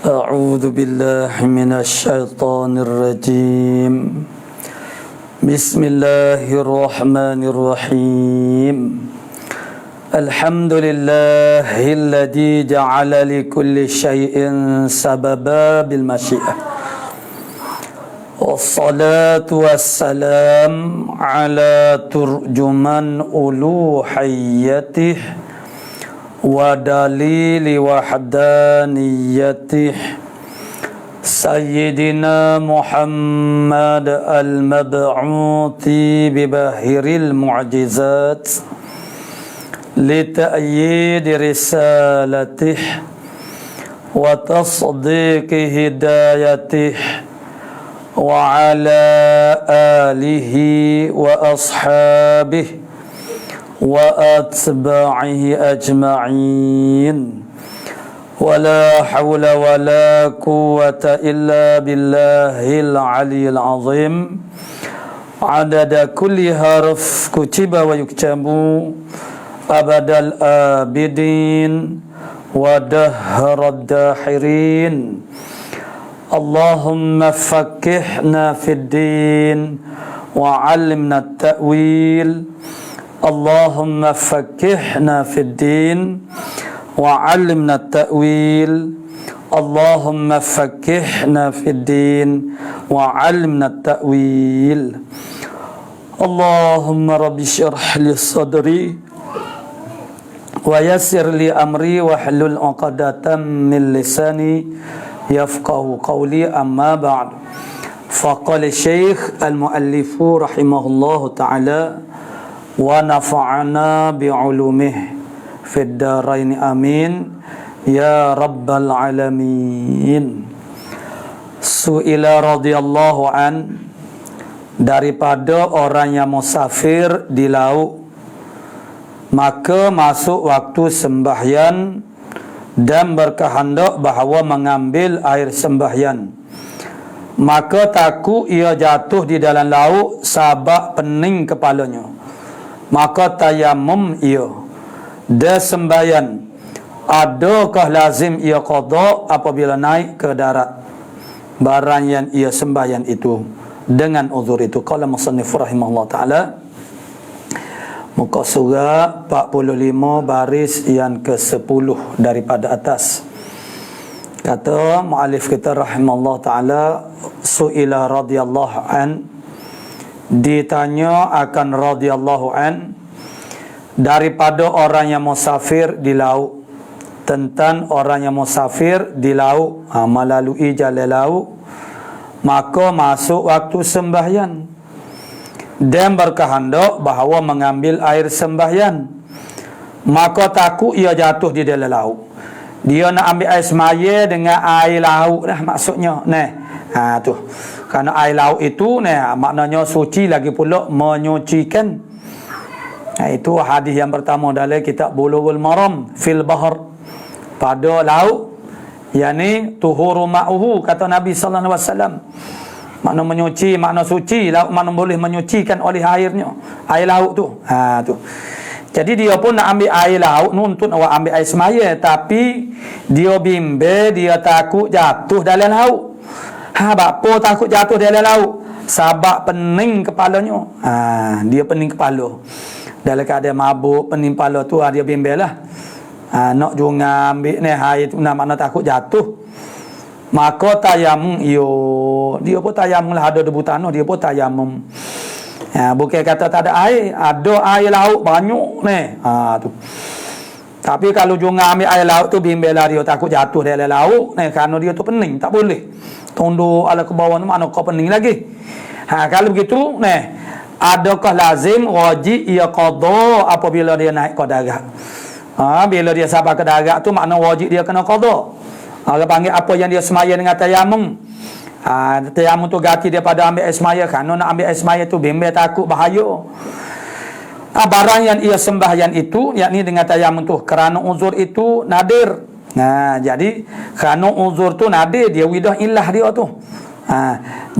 أعوذ بالله من الشيطان الرجيم بسم الله الرحمن الرحيم الحمد لله الذي جعل لكل شيء سببا بالمشيئة والصلاة والسلام على ترجمان ألوهيته ودليل وحدانيته سيدنا محمد المبعوث بباهر المعجزات لتأييد رسالته وتصديق هدايته وعلى آله وأصحابه وأتباعه أجمعين ولا حول ولا قوة إلا بالله العلي العظيم عدد كل حرف كتب ويكتب أبد الآبدين ودهر الداحرين اللهم فقهنا في الدين وعلمنا التأويل اللهم فقهنا في الدين وعلمنا التأويل اللهم فقهنا في الدين وعلمنا التأويل اللهم رب اشرح لي صدري ويسر لي أمري واحلل عقدة من لساني يفقه قولي أما بعد فقال الشيخ المؤلف رحمه الله تعالى ونفعنا بعلومه في الدارين آمين يا رب العالمين. Su'ila radhiyallahu an, daripada orang yang musafir di laut, maka masuk waktu sembahyang dan berkehendak bahawa mengambil air sembahyang, maka takut ia jatuh di dalam laut sebab pening kepalanya, maka tayamum ia dan sembahyang. Adakah lazim ia qada apabila naik ke darat barang yang ia sembahyang itu dengan uzur itu? Qala musannif rahimahullah taala, muka surah 45 baris yang ke-10 daripada atas. Kata muallif kita rahimahullah taala, su'ila radhiyallahu an, ditanya akan radhiyallahu an daripada orang yang musafir di laut, tentang orang yang musafir di laut, melalui jalan laut, maka masuk waktu sembahyang dan berkehendak bahawa mengambil air sembahyang, maka takut ia jatuh di dalam laut. Dia nak ambil air semaya dengan air laut dah maksudnya. Tu. Kerana air laut itu maknanya suci, lagi pula menyucikan. Itu hadis yang pertama dalam kitab Bulughul Maram fil bahr, pada laut, yakni tuhuru ma'uhu, kata Nabi sallallahu alaihi wasallam. Makna menyuci, makna suci, laut mana boleh menyucikan oleh airnya, air laut tu. Tu. Jadi dia pun nak ambil air laut, nuntut awak ambil air semaya, tapi dia bimbang, dia takut jatuh dalam laut. Bapa takut jatuh dalam laut? Sebab pening kepalanya. Dia pening kepala. Dalam keadaan mabuk, pening kepala tu, dia bimbang lah. Nak juga ambil air tu, makna takut jatuh. Maka tayamum dia pun tayamum lah, ada debu tanah, dia pun tayamum. Bukan kata tak ada air, ada air laut banyak tu. Tapi kalau juga ambil air laut tu, bimbang lah dia takut jatuh dalam laut kerana dia tu pening, tak boleh tunduk ala ke bawah tu, mana kau pening lagi. Kalau begitu adakah lazim wajib ia qada apabila dia naik ke darat? Bila dia sampai ke darat tu, makna wajib dia kena qada. Orang panggil apa yang dia semaya dengan tayamum. Tayamum tu ganti daripada ambil air semaya. Kerana nak ambil air semaya tu bimbang takut bahaya. Barang yang ia sembahyang itu, yakni dengan tayamum tu, kerana uzur itu nadir. Jadi kerana uzur tu nadir, dia widah ilah dia tu.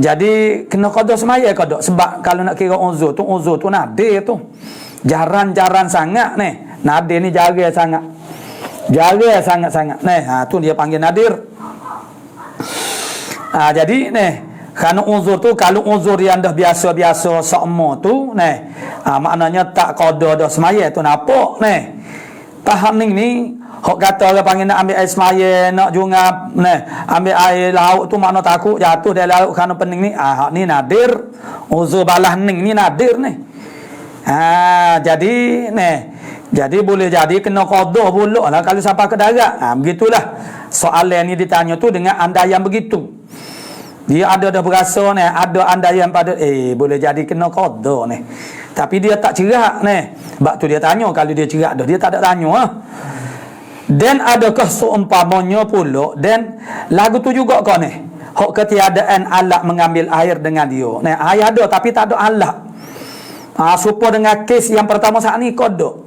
Jadi kena qada semaya qada. Sebab kalau nak kira uzur tu nadir tu. Jarang-jarang sangat ni. Nadir ni jarang sangat. Jarang sangat-sangat. Tu dia panggil nadir. Jadi kerana uzur tu, kalau uzur yang dah biasa-biasa seumur tu maknanya tak qada dah semaya tu nampak faham ni hok kata orang panggil nak ambil air semaya, nak jungap ambil air laut tu makna takut jatuh dari laut kerana pening ni. Hak ni nadir, uzur balah ning ni nadir jadi boleh jadi kena qada pula lah kalau sampai ke darat. Begitulah soalan ni ditanya tu dengan andaian begitu. Dia ada dah berasa ada andaian pada boleh jadi kena qada tapi dia tak cerak sebab tu dia tanya. Kalau dia cerak dah, dia tak ada tanya Dan adakah seumpamanya pula dan lagu tu juga kau hak ketiadaan alat mengambil air dengan dia. Air ada tapi tak ada alat. Supaya dengan kes yang pertama saat ni qada.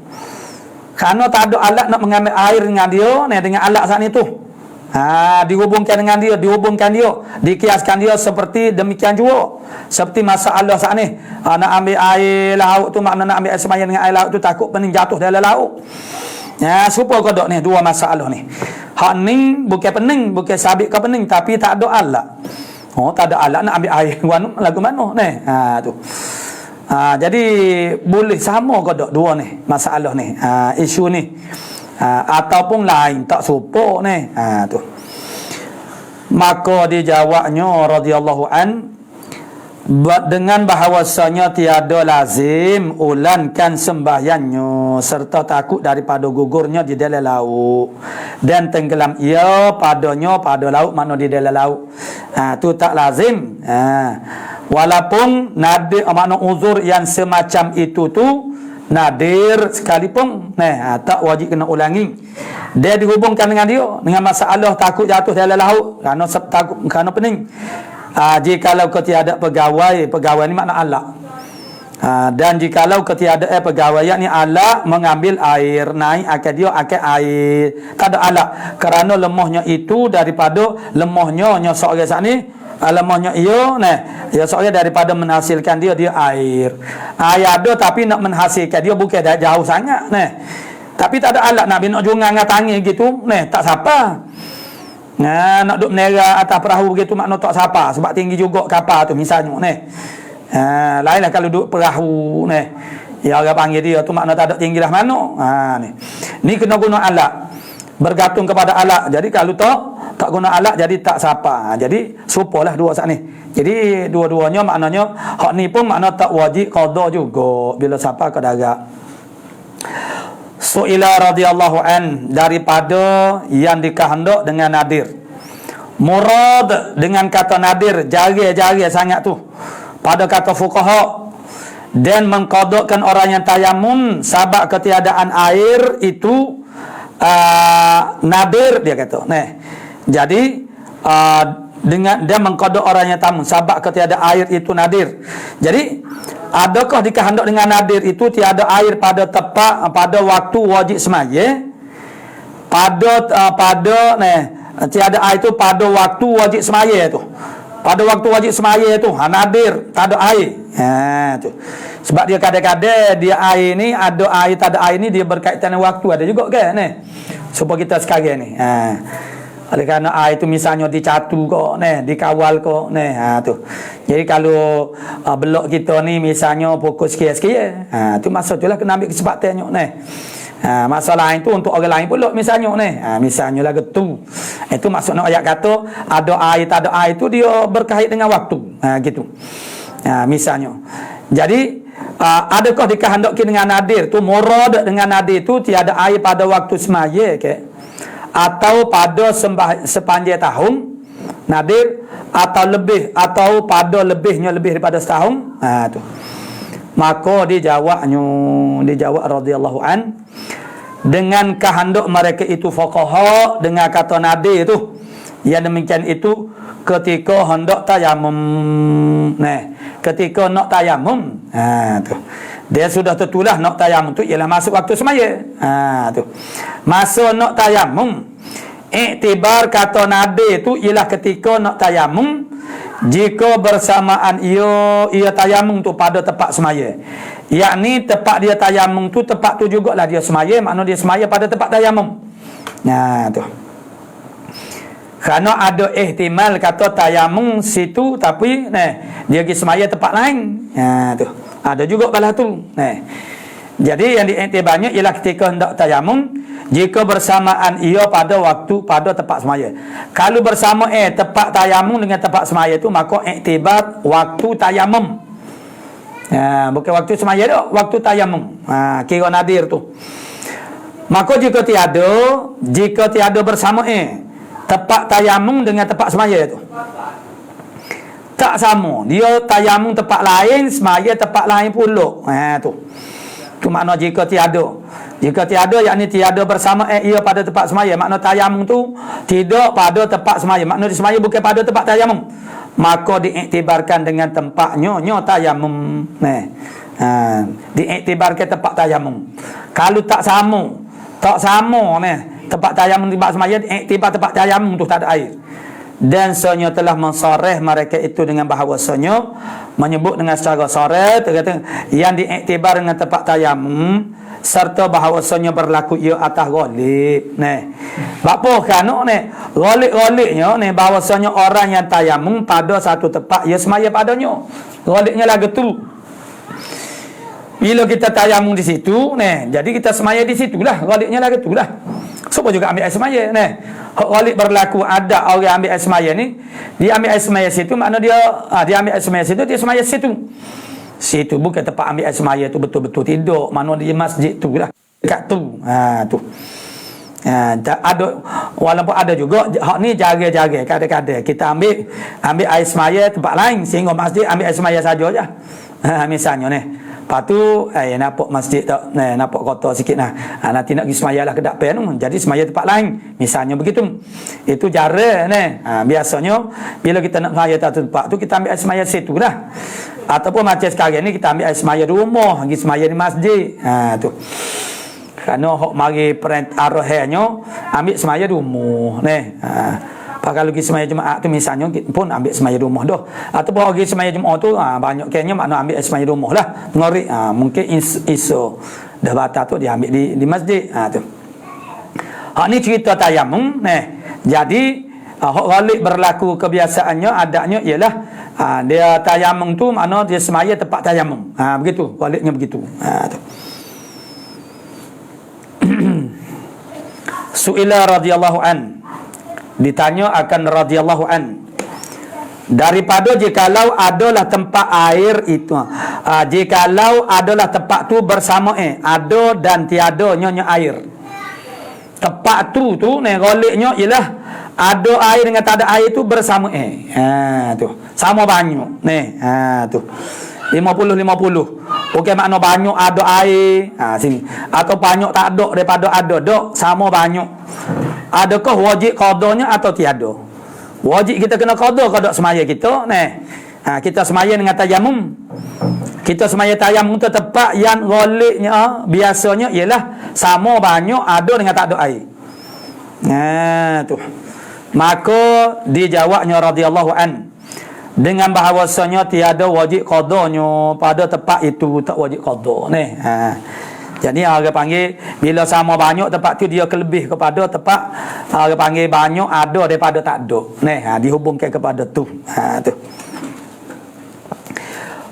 Kerana tak ada alat nak mengambil air dengan dia dengan alat saat ni tu. Dihubungkan dengan dia, dikiaskan dia seperti demikian juga. Seperti masalah saat ni nak ambil air laut tu, makna nak ambil air sembahyang dengan air laut tu takut pening jatuh dalam laut. Supaya kodok dua masalah ni. Hak ni bukan pening, bukan sabit ke pening, tapi tak ada alat. Tak ada alat nak ambil air lagu mana tu. Jadi boleh sama kodok dua masalah isu ni. Ataupun lain tak serupa tu. Maka dijawabnya radhiyallahu an dengan bahawasanya tiada lazim ulankan sembahyangnya serta takut daripada gugurnya di dalam laut dan tenggelam ia padanya pada laut, mana di dalam laut. Tu tak lazim. Walaupun nadir makna uzur yang semacam itu tu nadir sekalipun tak wajib kena ulangi. Dia dihubungkan dengan dia dengan masalah takut jatuh dalam laut kerana pening. Jikalau ketiada pegawai ni makna alat. Dan jikalau ketiada pegawai ni alat mengambil air naik akan dia akan air tak ada alat kerana lemahnya itu daripada lemahnya seorang saat ni lemahnya ia seorang daripada menghasilkan dia air ada tapi nak menghasilkan dia bukan jauh sangat tapi tak ada alat nak jungang dengan tangan gitu tak siapa nak duduk menera atas perahu begitu makna tak siapa sebab tinggi juga kapal tu misalnya lainlah kalau duduk perahu ya orang panggil dia tu makna tak ada tinggi dah mana ni kena guna alat bergantung kepada alat. Jadi kalau tak guna alat jadi tak siapa. Jadi supalah dua saat ni. Jadi dua-duanya maknanya hak ni pun makna tak wajib qada juga bila siapa ke darat. Su'ila radhiyallahu an daripada yang dikehendak dengan nadir. Murad dengan kata nadir jari-jari sangat tu pada kata fuqaha dan mengqadakan orang yang tayammum sebab ketiadaan air itu nadir dia kata. Jadi dengan dia mengqada orang yang tayammum sebab ketiada air itu nadir. Jadi adakah dikehendak dengan nadir itu tiada air pada tepat pada waktu wajib semaya tiada air itu pada waktu wajib semaya tu. Pada waktu wajib semaya tu nadir tak ada air. Tu. Sebab dia kadang-kadang dia air ni ada air tak ada air ni dia berkaitan dengan waktu ada juga kan supaya kita sekarang ni. Oleh kerana air tu misalnya dicatu kok dikawal kok tu. Jadi kalau blok kita ni misalnya pukul sekian-sekian tu masa tu lah kena ambil kesempatannya masa lain tu untuk orang lain pula misalnya misalnya lah gitu. Itu maksudnya ayat kata ada air tak ada air tu dia berkait dengan waktu gitu. Misalnya. Jadi adakah dikehendaki dengan nadir tu murad dengan nadir tu tiada air pada waktu semaya atau pada sepanjang tahun nadir atau lebih atau pada lebih daripada setahun tu. Maka dijawab radhiyallahu an dengan kehendak mereka itu fuqaha dengan kata nadir tu yang demikian itu ketika hendak tayamum ketika nak tayamum tu dia sudah tertulah nak tayamum tu ialah masuk waktu semaya tu masa nak tayamum iktibar kata nadir tu ialah ketika nak tayamum jika bersamaan ia tayamum tu pada tempat semaya, yakni tempat dia tayamum tu tempat tu jugalah dia semaya, makna dia semaya pada tempat tayamum tu. Kerana ada ihtimal kata tayamum situ tapi dia pergi semaya tempat lain. Tu. Ada juga balah tu. Jadi yang diiktibarnya ialah ketika hendak tayamum, jika bersamaan ia pada waktu pada tempat semaya. Kalau bersama tempat tayamum dengan tempat semaya tu, maka iktibar waktu tayamum. Bukan waktu semaya tu, waktu tayamum. Kira nadir tu. Maka jika tiada bersama tempat tayamum dengan tempat semaya tu, tak sama. Dia tayamum tempat lain, semaya tempat lain pula. Tu makna jika tiada. Jika tiada, yakni tiada bersama ia pada tempat semaya. Makna tayamum tu tidak pada tempat semaya. Makna di semaya bukan pada tempat tayamum. Maka diiktibarkan dengan tempatnya tayamum. Diiktibarkan tempat tayamum. Kalau tak sama tempat tayamum tempat semaya, iktibar tempat tayamum tu tak ada air. Dan sonyo telah mensoreh mereka itu dengan bahawasanya, menyebut dengan secara soreh, kata yang diiktibar dengan tempat tayamum serta bahawasanya berlaku ia atas ghalib. Apa kan ghalibnya bahawasanya orang yang tayamum pada satu tempat ia semaya padanya. Ghalibnya lagu tu. Bila kita tayamum di situ, jadi kita semaya di situlah, ghalibnya lagu tu lah. Siapa juga ambil air semaya hak ghalib berlaku ada orang ambil air semaya ni, dia ambil air semaya situ, makna dia ambil air semaya situ, dia semaya situ bukan tempat ambil air semaya tu betul-betul tidak, makna dia masjid tu lah dekat tu. Tu ada, walaupun ada juga hak ni jaga-jaga kadang-kadang kita ambil air semaya tempat lain sehingga masjid ambil air semaya saja je. Misalnya lepas tu nampak masjid tak, nampak kotor sikit nanti nak pergi semaya lah ke depan tu, jadi semaya tempat lain misalnya begitu. Itu cara biasanya bila kita nak semaya tempat tu, kita ambil air semaya situ lah. Ataupun macam sekarang ni kita ambil air semaya di rumah, pergi semaya di masjid. Tu kerana hok mari arahannya ambil semaya di rumah kalau pergi semaya Jumaat tu misalnya pun ambil semaya rumah dah. Ataupun pergi semaya Jumaat tu banyak kayaknya makna ambil semaya rumah lah. Ngori mungkin isu dah batal tu dia ambil di masjid. Tu. Hak ni cerita tayamum. Jadi hak ghalib berlaku kebiasaannya adanya ialah dia tayamum tu makna dia semaya tempat tayamum. Begitu ghalibnya begitu. Tu. Su'ila radhiyallahu an, ditanya akan radhiyallahu an, daripada jikalau adalah tempat air itu, jikalau adalah tempat tu bersama ada dan tiada nyonya air. Tempat tu ghalibnya ialah ada air dengan tak ada air tu bersama tu sama banyak tu 50-50. Okey, makna banyak ada air sini atau banyak tak ada daripada ada sama banyak. Adakah wajib qadanya atau tiada? Wajib kita kena qada semaya kita kita semaya dengan tayamum. Kita semaya tayamum tu tempat yang ghalibnya biasanya ialah sama banyak ada dengan tak ada air. Tu. Maka dijawabnya radhiyallahu an dengan bahawasanya tiada wajib qadanya pada tempat itu, tak wajib qada Jadi orang panggil bila sama banyak tempat tu dia kelebih kepada tempat orang panggil banyak ada daripada tak ada. Dihubungkan kepada tu. Tu.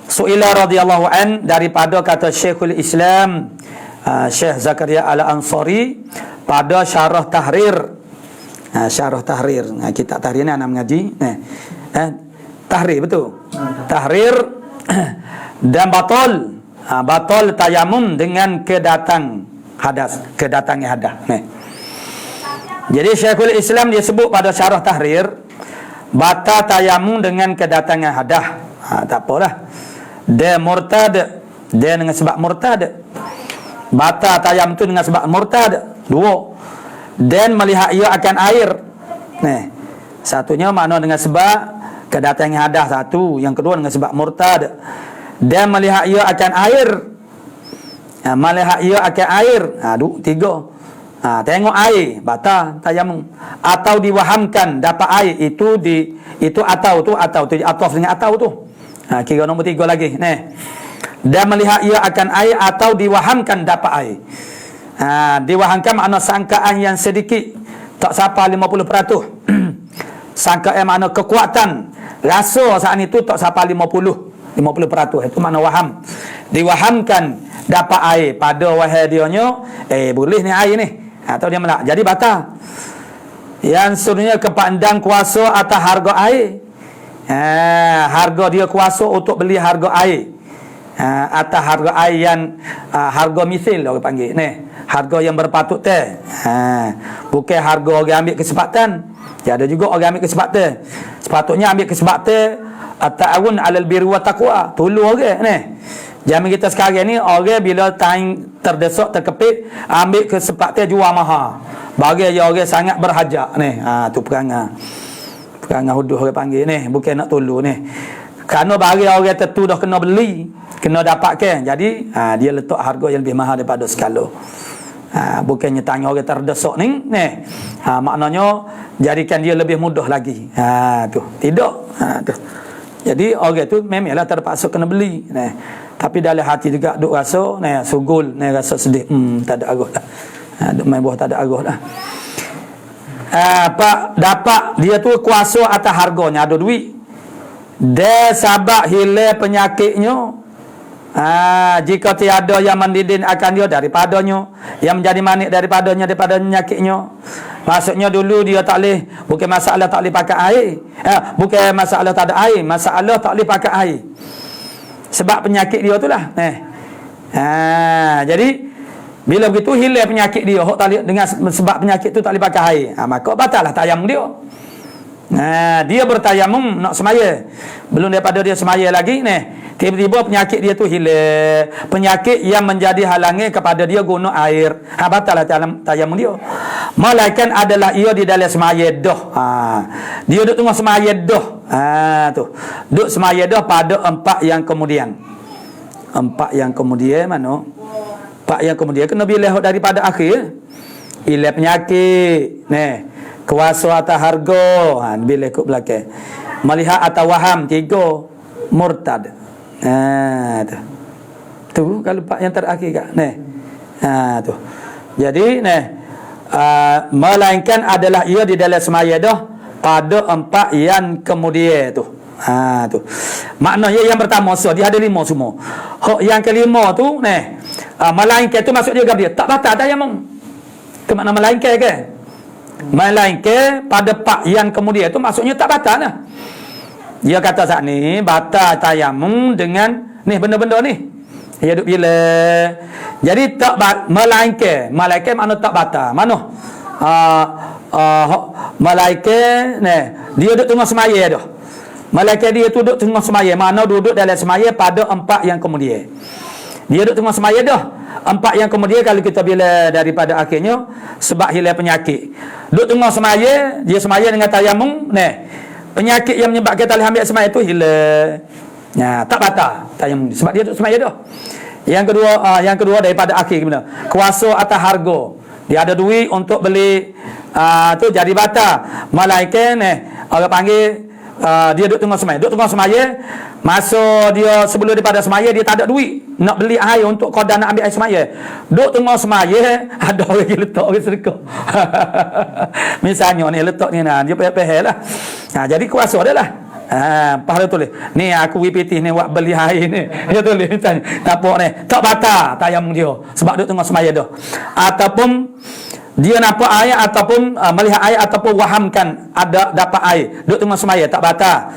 Su'ila radhiyallahu an, daripada kata Syekhul Islam Syekh Zakaria Al-Ansari pada Syarah Tahrir. Syarah Tahrir. Kitab Tahrir ni anak mengaji. Tahrir betul. Tahrir dan batal. Batal tayamum dengan kedatangan hadas. Jadi Syekhul Islam dia sebut pada Syarah Tahrir batal tayamum dengan kedatangan hadas. Tak apalah. Dia murtad. Dia dengan sebab murtad. Batal tayamum tu dengan sebab murtad. Dua. Dan melihat ia akan air. Satunya makna dengan sebab kedatangan hadas satu, yang kedua dengan sebab murtad. Dan melihat ia akan air. Melihat ia akan air. Tiga. Tengok air, batal tayamum. Atau diwahamkan dapat air, itu atau tu ataf dengan atau tu. Kira nombor tiga lagi. Dan melihat ia akan air atau diwahamkan dapat air. Diwahamkan makna sangkaan yang sedikit, tak sampai 50%. sangka mana kekuatan rasa saat itu tak sampai 50%. Itu makna waham. Diwahamkan dapat air pada wahai dionyo, boleh ni air ni. Atau dia melak. Jadi batal. Yang seterusnya kepandang kuasa atas harga air. Harga dia kuasa untuk beli harga air. Atas harga air yang harga misil orang panggil ni. Harga yang berpatut teh. Bukan harga orang ambil kesempatan. Ya, ada juga orang ambil kesempatan. Sepatutnya ambil kesempatan ta'awun 'alal birri wa taqwa. Tolong orang ni. Zaman kita sekarang ni orang bila time terdesak terkepit ambil kesempatan jual mahal. Bagi orang sangat berhajat ni. Tu perangai. Perangai huduh orang panggil ni, bukan nak tolong ni. Kerana bagi orang tertentu dah kena beli, kena dapatkan. Jadi dia letak harga yang lebih mahal daripada skala. Bukannya tanya orang terdesak ni. Maknanya jadikan dia lebih mudah lagi. Tu. Tidak. Tu. Jadi orang tu memanglah terpaksa kena beli. Tapi dalam hati juga duk rasa sugul, rasa sedih. Tak ada arah dah. Duk main buah tak ada arah dah. Pak dapat dia tu kuasa atas harganya, ada duit. Dia sabak hilang penyakitnya. Jika tiada yang mendidin akan dia daripadanya, yang menjadi manik daripada penyakitnya. Maksudnya dulu dia tak boleh, bukan masalah tak boleh pakai air. Bukan masalah tak ada air, masalah tak boleh pakai air. Sebab penyakit dia tu lah. Jadi bila begitu hilang penyakit dia, dengan sebab penyakit tu tak boleh pakai air. Maka batal lah tayamum dia. Dia bertayamum nak semaya. Belum daripada dia semaya lagi tiba-tiba penyakit dia tu hilang. Penyakit yang menjadi halangan kepada dia guna air. Batal lah tayamum dia. Melainkan adalah ia di dalam semaya dah. Dia duduk tengah semaya dah. Tu. Duduk semaya dah pada 4 yang kemudian. 4 yang kemudian mana? 4 yang kemudian kena bilah daripada akhir. Hilang penyakit. Kuasa atas harga. Bila ikut belakang. Melihat atas waham 3. Murtad. Tu kalau 4 yang terakhir kak. Tu. Jadi melainkan adalah ia di dalam semaya dah pada 4 yang kemudian tu. Tu. Maknanya yang pertama dia ada 5 semua. Yang kelima tu melainkan tu maksud dia dia tak batal tayamum. Tu makna melainkan ke? Melainkan pada 4 yang kemudian tu maksudnya tak batal lah. Dia kata saat ni batal tayamum dengan ni benda-benda ni. Dia duk bila. Jadi tak melainkan mana tak batal. Mana? Malaikat dia duduk tengah semaya dah. Malaikat dia tu duduk tengah semaya. Mana duduk dalam semaya pada 4 yang kemudian. Dia duduk tengah semaya dah. 4 yang kemudian kalau kita bila daripada akhirnya sebab hilang penyakit. Duduk tengah semaya, dia semaya dengan tayamum, penyakit yang menyebabkan tak boleh ambil semaya tu hilang. Tak batal tayamum sebab dia duduk semaya dah. Yang kedua daripada akhir gimana? Kuasa atas harga. Dia ada duit untuk beli tu jadi batal. Malaikat orang panggil dia duduk tengah semaya. Duduk tengah semaya, masa dia sebelum daripada semaya dia tak ada duit nak beli air untuk qada nak ambil air semaya. Duduk tengah semaya, ada orang yang letak orang sedekah. Misalnya ni letak ni dia payah-payah lah. Jadi kuasa dia lah. Pahala tulis. Ni aku WPT ni buat beli air ni. Dia tulis misalnya. Nampak ni. Tak batal tayamum dia. Sebab duduk tengah semaya dah. Ataupun dia nampak air ataupun melihat air ataupun wahamkan ada dapat air. Duduk tengah semaya tak batal.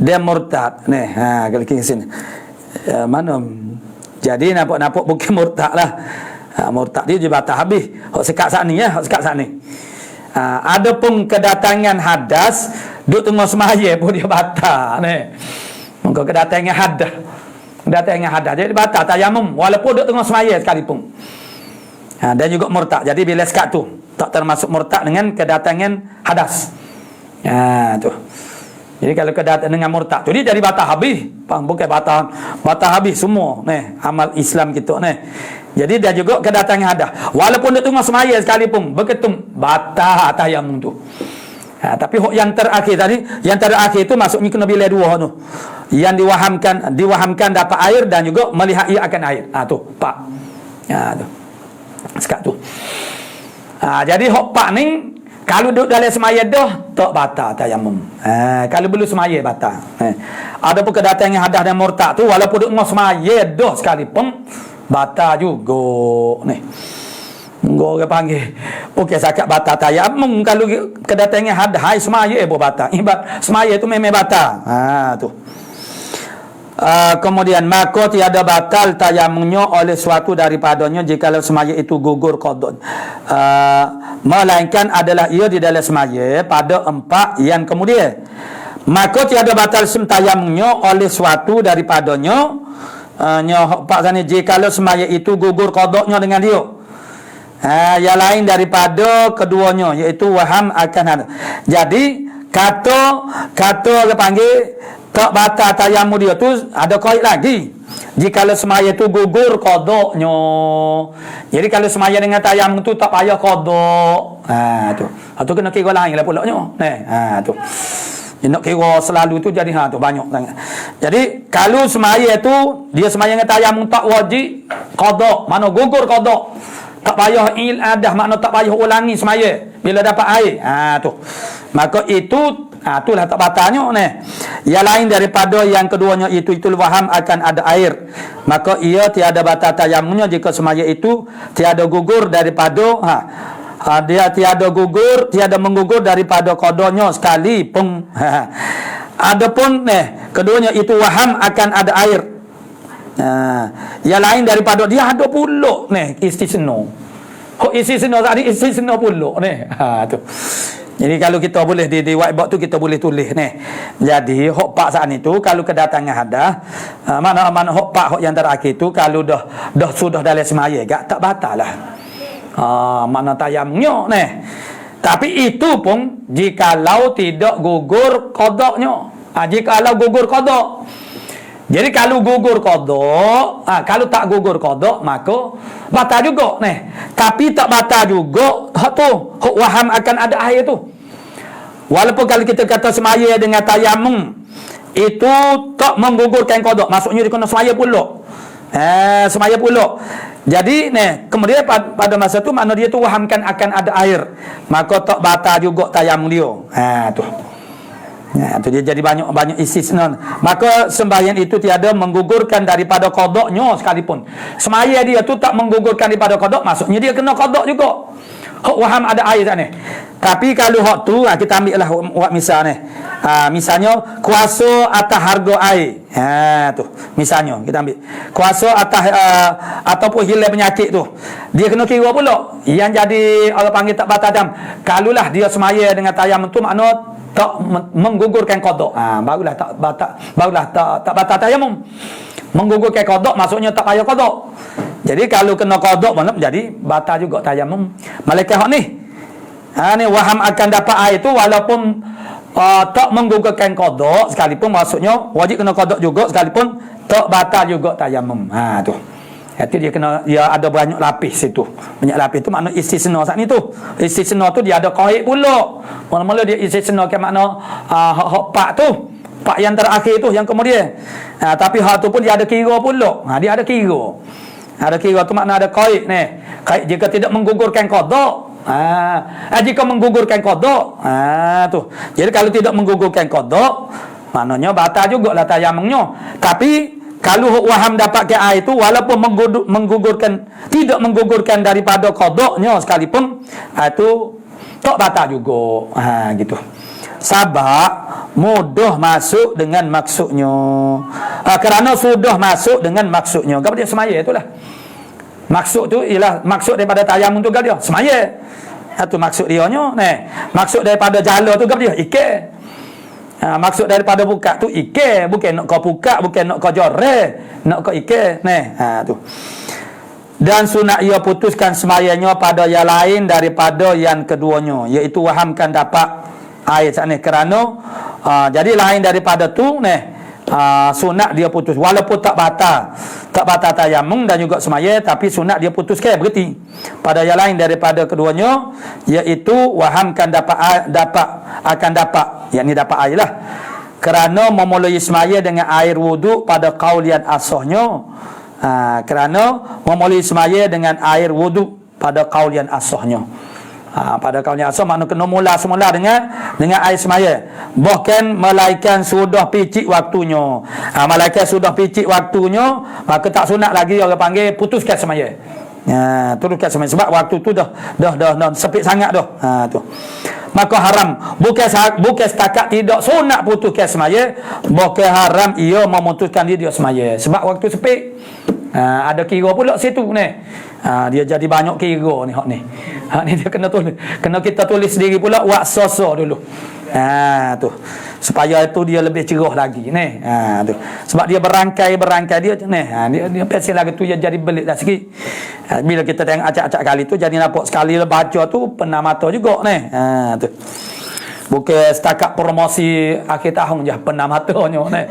Dia murtad. Ni. Kalau ke sini. Mana? Jadi nampak bukan murtad lah. Murtad dia je batal habis. Hak sekat saat ni ya. Hak sekat saat ni. Adapun kedatangan hadas duduk tengah semaya pun dia batal ni. Maka kedatangan hadas jadi batal tayamum walaupun duduk tengah semaya sekalipun. Dan juga murtad. Jadi bila sekat tu tak termasuk murtad dengan kedatangan hadas. Tu. Jadi kalau kedatangan dengan murtad tu dia jadi batal habis. Bukan batal habis semua ni amal Islam kita ni. Jadi dia juga kedatangan hadas. Walaupun dia tengah semaya sekalipun berketum batal tayamum tu. Tapi yang terakhir tadi, yang terakhir itu maksudnya kena bila dua tu. Yang diwahamkan dapat air dan juga melihat ia akan air. Tu, pak. Tu. Sekat tu. Jadi hok pak ni Kalau duduk dalam semaya dah tak batal tayamum. Kalau belum semaya batal. Ada pun kedatangan hadas dan murtad tu walaupun duduk dengan semaya dah sekalipun batal juga ni. Orang panggil okey zakat batal tayamum kalau kedatangan hadas semaya batal. Ibad semaya tu memang batal. Tu. Kemudian maka tiada batal tayamumnya oleh suatu daripadanya jikalau semaya itu gugur qada, melainkan adalah ia di dalam semaya pada 4 yang kemudian. Maka tiada batal tayamumnya oleh suatu daripadanya pak sana jikalau semaya itu gugur qadanya dengan dia. Yang lain daripada keduanya iaitu waham akan ada. Jadi kata dia panggil tak batal tayamum dia tu ada kait lagi. Jikalau semaya tu gugur qadanya. Jadi kalau semaya dengan tayamum tu tak payah qada. Tu. Tu kena kira lain lah pulaknya. Tu. Nak kira selalu tu jadi tu banyak sangat. Jadi kalau semaya tu dia semaya dengan tayamum tak wajib qada, mana gugur qada. Tak payah iladah, makna tak payah ulangi semaya bila dapat air. Tu. Maka itu itulah tak batalnya ni. Yang lain daripada yang keduanya itu waham akan ada air. Maka ia tiada batal tayamumnya jika semaya itu tiada gugur daripada dia tiada gugur, tiada menggugur daripada qadanya sekali pun. Adapun keduanya itu waham akan ada air. Yang lain daripada dia ada pula istisna. Istisna tadi istisna pula tu. Jadi kalau kita boleh di whiteboard tu kita boleh tulis Jadi hok pak saat itu kalau kedatangan hadas mana hok pak hok yang terakhir tu kalau dah sudah dalam semaya tak batal lah. Mana tayamumnya Tapi itu pun jikalau tidak gugur qadanya. Jikalau gugur qada. Jadi kalau gugur qada, kalau tak gugur qada maka batal juga Tapi tak batal juga hak waham akan ada air tu. Walaupun kalau kita kata semaya dengan tayamum itu tak menggugurkan qada, maksudnya dia kena semaya pula. Semaya pula. Jadi kemudian pada masa tu makna dia tu wahamkan akan ada air, maka tak batal juga tayamum dia. Tu. Tu dia jadi banyak istisna. Maka sembahyang itu tiada menggugurkan daripada qadanya sekalipun. Semaya dia tu tak menggugurkan daripada qada, maksudnya dia kena qada juga. Hak waham ada air tak ni. Tapi kalau hak tu kita ambil lah buat misal misalnya kuasa atas harga air. Tu. Misalnya kita ambil kuasa atas ataupun hilang penyakit tu. Dia kena kira pula. Yang jadi orang panggil tak batal tayamum. Kalulah dia semaya dengan tayamum tu makna tak menggugurkan qada. Barulah tak batal tayamum. Menggugurkan qada maksudnya tak payah qada. Jadi kalau kena qada mana jadi batal juga tayamum. Malaikat hak ni. Ni waham akan dapat air tu walaupun tak menggugurkan qada sekalipun, maksudnya wajib kena qada juga sekalipun tak batal juga tayamum. Tu. Itu dia ada banyak lapis situ. Banyak lapis tu makna istisna saat ni tu. Istisna tu dia ada qaid pula. Mula-mula dia istisna ke makna hak pak tu. Pak yang terakhir tu yang kemudian. Tapi hak tu pun dia ada kira pula. Dia ada kira. Ada kira tu makna ada qaid Qaid jika tidak menggugurkan qada. Jika menggugurkan qada. Tu. Jadi kalau tidak menggugurkan qada, maknanya batal jugalah tayamumnya. Tapi kalau waham dapat ke air itu walaupun menggugurkan tidak menggugurkan daripada qadanya sekalipun itu tak batal juga. Gitu. Sebab mudah masuk dengan maksudnya. Kerana sudah masuk dengan maksudnya. Apa dia semaya itulah. Maksud tu ialah maksud daripada tayamum tu dia semaya. Itu maksud dia nya. Maksud daripada jala tu dia ikir. Maksud daripada buka tu ikir, bukan nak kau buka, bukan nak kau jore, nak kau ikir. Tu. Dan sunat ia putuskan semayanya pada yang lain daripada yang keduanya, iaitu wahamkan dapat air sana kerana jadi lain daripada tu sunat dia putus walaupun tak batal tayamum dan juga semaya, tapi sunat dia putuskan berarti pada yang lain daripada keduanya, iaitu wahamkan akan dapat, yakni dapat air lah, kerana memulai semaya dengan air wuduk pada qaul yang asahnya. Kerana memulai semaya dengan air wuduk pada qaul yang asahnya. Pada kaulnya asal makna kena mula semula dengan air semaya. Bukan malaikat sudah picit waktunya. Malaikat sudah picit waktunya, maka tak sunat lagi orang panggil putuskan semaya. Turunkan semaya sebab waktu tu dah sepit sangat dah. Tu. Maka haram bukan setakat tidak sunat putuskan semaya, bukan haram ia memutuskan dia semaya sebab waktu sepit. Ada kira pula situ ni. Dia jadi banyak kira ni hak ni. Hak ni dia kena tulis. Kena kita tulis sendiri pula wak soso dulu. Tu. Supaya itu dia lebih cerah lagi ni. Tu. Sebab dia berangkai dia ni. Dia pesil lagi tu dia jadi belit dah sikit. Bila kita tengok acak-acak kali tu jadi nampak sekali baca tu pernah mata juga ni. Tu. Bukan setakat promosi akhir tahun je pernah matanya ni.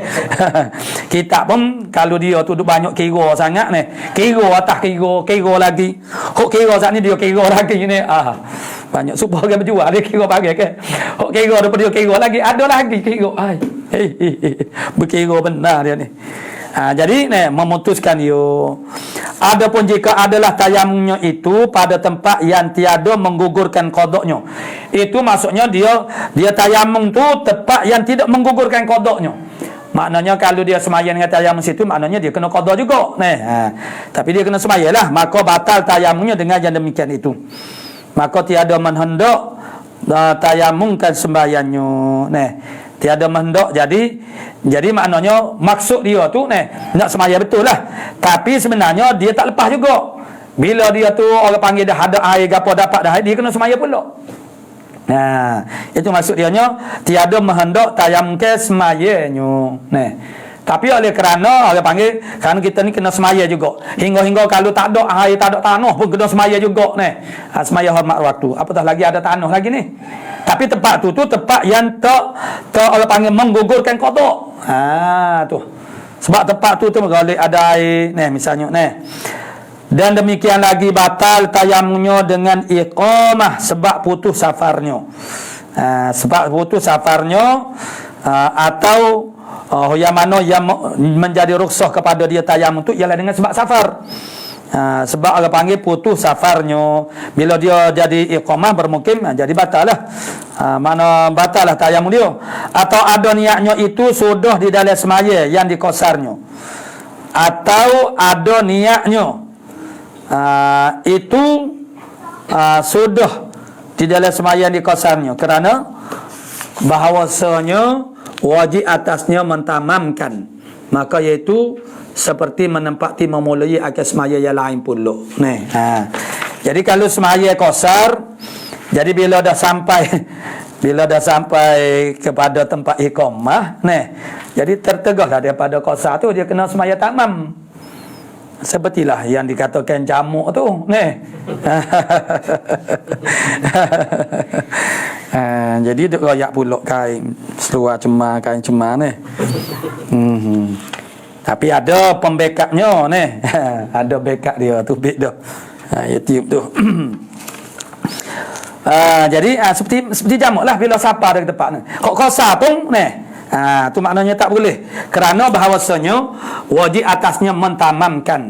Kitab pun kalau dia tu banyak kira sangat ni. Kira atas kira lagi. Hok kira saat ni dia kira lagi ni. Banyak supaya orang berjual dia kira bagi ke. Hok kira daripada dia kira lagi ada lagi kira. Berkira benar dia ni. Jadi ni memutuskan dia. Adapun jika adalah tayamumnya itu pada tempat yang tiada menggugurkan qadaknya. Itu maksudnya dia tayamum tu tempat yang tidak menggugurkan qadaknya. Maknanya kalau dia semaya dengan tayamum situ maknanya dia kena qada juga. Tapi dia kena semayalah, maka batal tayamumnya dengan yang demikian itu. Maka tiada menghendak tayamumkan sembahyangnya. Tiada menghendak jadi maknanya maksud dia tu nak semaya betul lah. Tapi sebenarnya dia tak lepas juga. Bila dia tu orang panggil dah ada air gapo dapat dah dia kena semaya pula. Itu maksud dia nya tiada menghendak tayamum ke semayanya. Tapi oleh kerana orang panggil kerana kita ni kena semaya juga. Hingga kalau tak ada air tak ada tanah pun kena semaya juga semaya hormat waktu. Apatah lagi ada tanah lagi ni. Tapi tempat tu tempat yang tak orang panggil menggugurkan qada. Tu. Sebab tempat tu kalau ada air misalnya Dan demikian lagi batal tayamumnya dengan iqamah sebab putus safarnya. Sebab putus safarnya atau yang mana yang menjadi rukhsah kepada dia tayamum tu ialah dengan sebab safar. Sebab orang panggil putus safarnya. Bila dia jadi iqamah bermukim jadi batal lah. Mana batal lah tayamum dia. Atau ada niatnya itu sudah di dalam semaya yang dikosarnya. Atau ada niatnya itu sudah di dalam semaya yang dikosarnya. Kerana bahawasanya wajib atasnya mentamamkan. Maka iaitu seperti menempati memulai akal semaya yang lain pula. Jadi kalau semaya kosar, jadi bila dah sampai kepada tempat iqamah, jadi tertegahlah daripada kosar tu dia kena semaya tamam. Sepertilah yang dikatakan jamuk tu, jadi dia royak pula kain seluar cemar, kain cemar Tapi ada pembackup-nya ada backup dia tu dah. YouTube tu. Jadi seperti jamuk lah bila sapa dari tempat ni. Kok kosa pun tu maknanya tak boleh. Kerana bahawasanya wajib atasnya mentamamkan.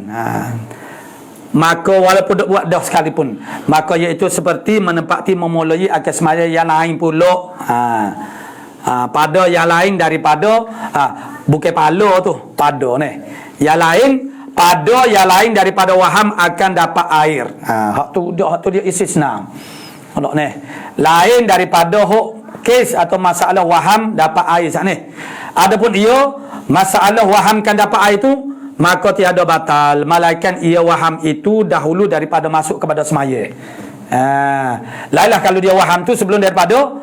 Maka walaupun duk buat dah sekalipun, maka iaitu seperti menempati memulai akal semaya yang lain pula. Pada yang lain daripada bukan pala tu pada yang lain pada yang lain daripada waham akan dapat air. Hak tu dia istisna. Lain daripada kes atau masalah waham dapat air sat ni. Adapun ia masalah waham kan dapat air tu maka tiada batal malaikat ia waham itu dahulu daripada masuk kepada semaya. Lainlah kalau dia waham tu sebelum daripada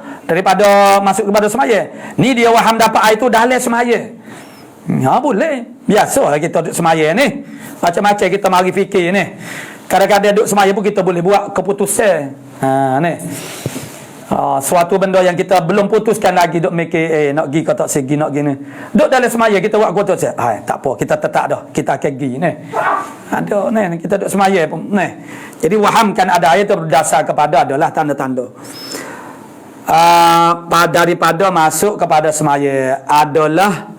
masuk kepada semaya. Ni dia waham dapat air tu dalam semaya. Boleh. Biasalah kita duduk semaya ni. Macam-macam kita mari fikir ni. Kadang-kadang duduk semaya pun kita boleh buat keputusan. Suatu benda yang kita belum putuskan lagi duk mikir nak pergi ke tak segi nak pergi ni. Duduk dalam semaya kita buat keputusan. Tak apa, kita tetap dah. Kita akan pergi ni. Ada ni kita duduk semaya pun ni. Jadi wahamkan ada ayat itu berdasar kepada adalah tanda-tanda. Daripada masuk kepada semaya adalah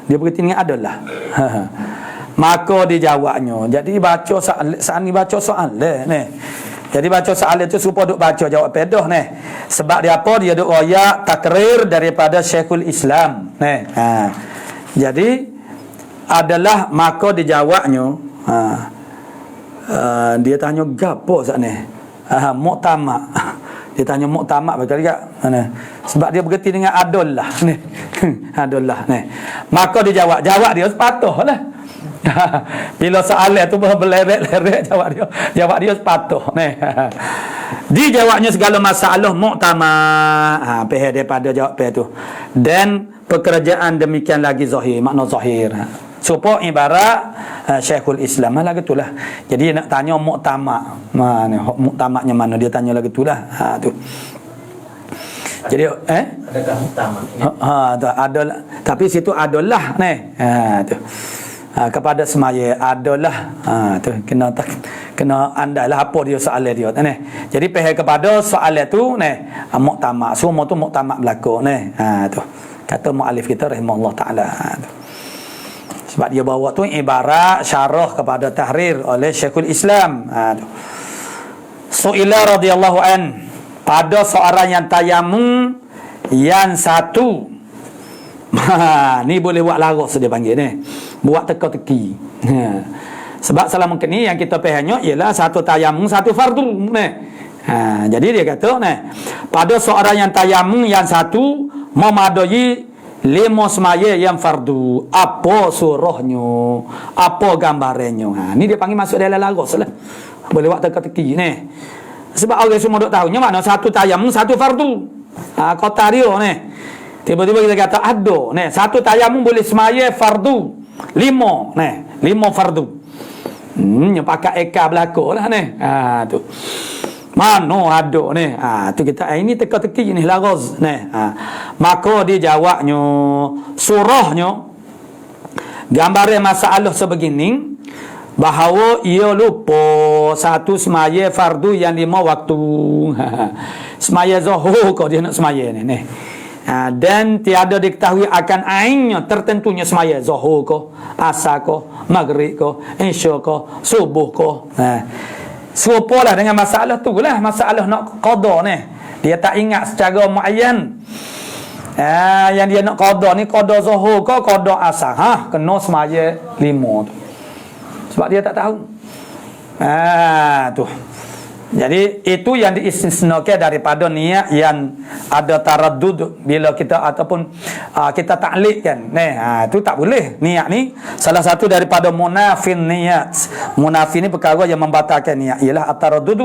dia berkaitan dengan adalah maka dijawabnya. Jadi baca saat ni baca soalan ni Jadi baca soalan itu supaya duk baca jawab pedoh ni. Sebab dia apa? Dia duk royak takrir daripada Syekhul Islam. Ni. Jadi adalah maka dijawabnya dia tanya gapo sat ni? Muktamad. Dia tanya muktamad berkali kak. Sebab dia bergerti dengan adullah ni. Adullah ni. Maka dia jawab dia sepatutlah. Bila soalan tu berleret-leret jawab dia sepatut ni. Dijawabnya segala masalah muktamad. Pihak daripada jawab pihak tu. Dan pekerjaan demikian lagi zahir, makna zahir. Supaya ibarat Syekhul Islam lah gitulah. Jadi nak tanya muktamad. Mana muktamadnya mana dia tanya lagi itulah. Tu. Jadi adakah muktamad? Tu adalah, tapi situ adalah ni. Tu. Kepada semaya adalah tu kena andailah apa dia soalan dia ni. Jadi pihak kepada soalan tu ni muktamad. Semua tu muktamad berlaku ni. Tu. Kata muallif kita rahimahullah taala. Sebab dia bawa tu ibarat syarah kepada tahrir oleh Syekhul Islam. Su'ila radhiyallahu an, pada seorang yang tayamum yang satu. Ni boleh buat laras dia panggil ni. Buat teka-teki. Sebab selama ni yang kita fahamnya ialah satu tayamum satu fardu ni. Jadi dia kata ni, pada seorang yang tayamum yang satu memadai 5 semaya yang fardu, apa surahnya, apa gambarannya. Ni dia panggil masuk dalam laras lah. Boleh buat teka-teki ni. Sebab orang semua duk tahunya mana satu tayamum satu fardu. Kota dia ni. Tiba-tiba kita kata ada ni, satu tayamum boleh semaya fardu 5 ni, 5 fardu. Pakai eka belaka lah ni. Tu. Mana ada ni? Tu kita ini teka-teki ni laraz ni. Maka dia jawabnya surahnya gambaran masalah sebegini bahawa ia lupa satu semaya fardu yang 5 waktu. Semaya zuhur kau dia nak semaya ni. Dan tiada diketahui akan ainnya tertentunya semaya zuhur ko, asar ko, maghrib ko, isya ko, subuh ko. Serupalah dengan masalah tu lah. Masalah nak qada ni, dia tak ingat secara muayyan. Yang dia nak qada ni qada zuhur ke qada asar. Kena semaya 5 tu. Sebab dia tak tahu. Tu. Jadi itu yang diistisnakan daripada niat yang ada taraddud bila kita ataupun kita taklikkan. Itu tak boleh. Niat ni salah satu daripada munafin niat. Munafin ni perkara yang membatalkan niat ialah taraddud.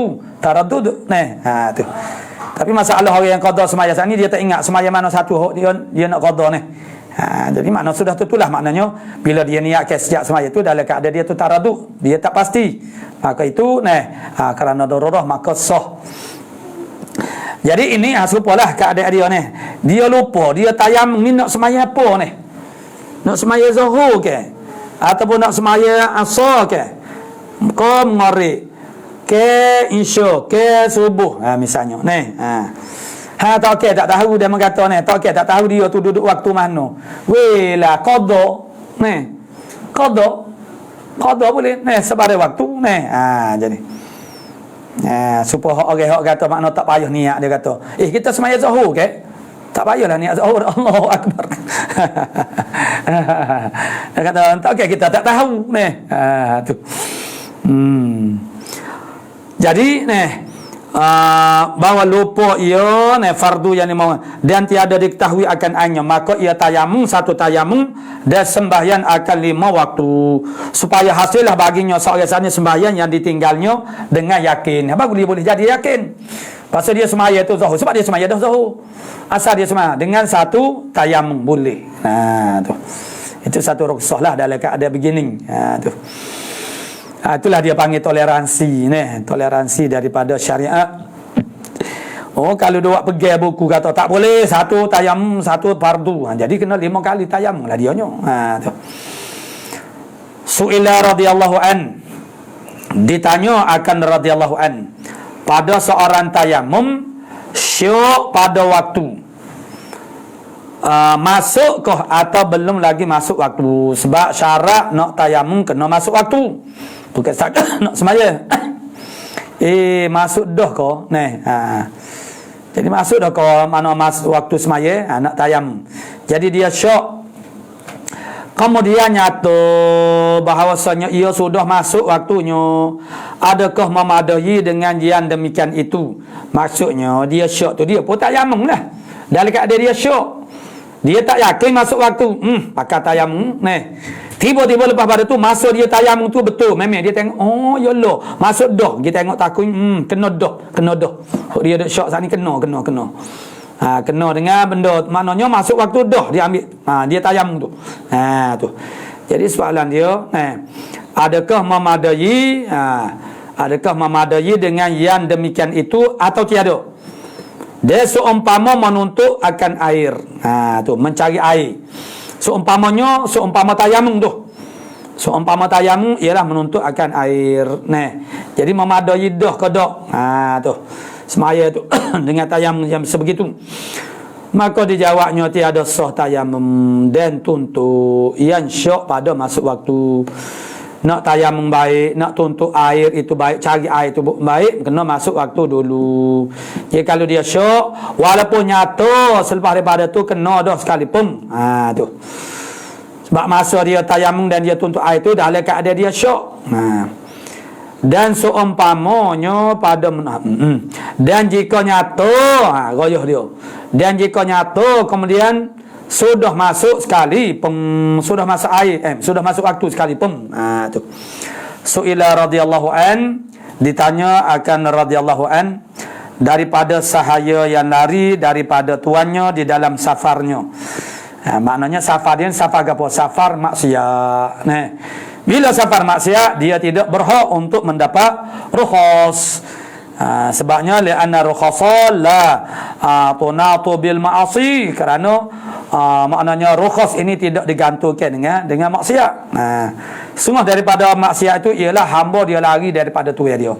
Tu. Tapi masalah orang yang qada semaya saat ni dia tak ingat semaya mana satu dia nak qada ni. Jadi makna sudah tentulah maknanya bila dia niatkan sejak semaya tu dalam keadaan dia tu taraddud, dia tak pasti. Maka itu kerana darurah maka sah. Jadi ini serupalah keadaan dia ni. Dia lupa, dia tayamum ni nak semaya apa ni? Nak semaya zuhur ke? Ataupun nak semaya asar ke? Qam maghrib ke isya ke subuh misalnya ni. Tak okey tak tahu dia mengata ni. Tak okey tak tahu dia tu duduk waktu mana. Welah qada ni. Qada boleh ni sebarang waktu ni. Jadi supaya orang hok kata makna tak payah niat, dia kata kita semaya zuhur ke? Tak payahlah niat zuhur. Allahu akbar. Dia kata tak okey kita tak tahu ni. Tu. Jadi ni bahawa lupa ia fardu yang dimau dan tiada diketahui akan ainnya, maka ia tayamum satu tayamum dan sembahyang akan 5 waktu supaya hasillah baginya seorang sembahyang yang ditinggalnya dengan yakin. Apa boleh jadi yakin pasal dia semaya tu zuhur, sebab dia semaya dah zuhur, asal dia semaya dengan satu tayamum boleh. Tu itu satu rukhsah lah dalam keadaan begini. Tu itulah dia panggil toleransi ni, toleransi daripada syariat. Kalau dia buat pergi buku kata tak boleh satu tayamum satu fardu, jadi kena 5 kali tayamum lah dia nyo. Tu. Su'ila radhiyallahu an, ditanya akan radhiyallahu an pada seorang tayamum syuk pada waktu masukkah atau belum lagi masuk waktu. Sebab syarat nak tayamum kena masuk waktu, bukan saja nak semaya. masuk dah ko neh. Jadi masuk dah ko mana waktu semaya nak tayam. Jadi dia syok. Kemudian nyata bahawasanya ia sudah masuk waktunya. Adakah memadai dengan yang demikian itu? Maksudnya dia syok tu dia pun tayamum lah. Dalam keadaan dia syok, dia tak yakin masuk waktu. Pakai tayamum neh. Tiba-tiba lepas pada tu masuk dia tayamum tu betul. Memang dia tengok, oh ya Allah, masuk dah. Dia tengok takut, kena dah. Dia dah syok saat ni kena. Kena dengan benda, maknanya masuk waktu dah dia ambil. Dia tayamum tu. Tu. Jadi soalan dia, adakah memadai dengan yang demikian itu atau tiada? Dia seumpama menuntut akan air. Tu mencari air. Seumpama tayamum tu. Seumpama tayamum ialah menuntut akan air. Jadi memadai dah ke dak? Tu. Semaya tu dengan tayamum yang sebegitu. Maka dijawabnya tiada sah tayamum dan tuntut yang syok pada masuk waktu. Nak tayamum baik, nak tuntut air itu baik, cari air itu baik, kena masuk waktu dulu. Jadi kalau dia syok, walaupun nyata selepas daripada tu kena dah sekalipun. Tu. Sebab masa dia tayamum dan dia tuntut air itu dalam keadaan dia syok. Dan seumpamanya pada dan jika nyata goyoh dia. Dan jika nyata kemudian sudah masuk sekali sudah masuk air sudah masuk waktu sekali tu. Suila radhiyallahu an, ditanya akan radhiyallahu an daripada sahaya yang lari daripada tuannya di dalam safarnya. Maknanya safar dia safar apa? Safar maksiat. Bila safar maksiat dia tidak berhak untuk mendapat rukhas. Sebabnya li'anna rukhasa la tunatu bil ma'asi, kerana maknanya rukhas ini tidak digantungkan dengan maksiat. Sungguh daripada maksiat itu ialah hamba dia lari daripada tuan dia.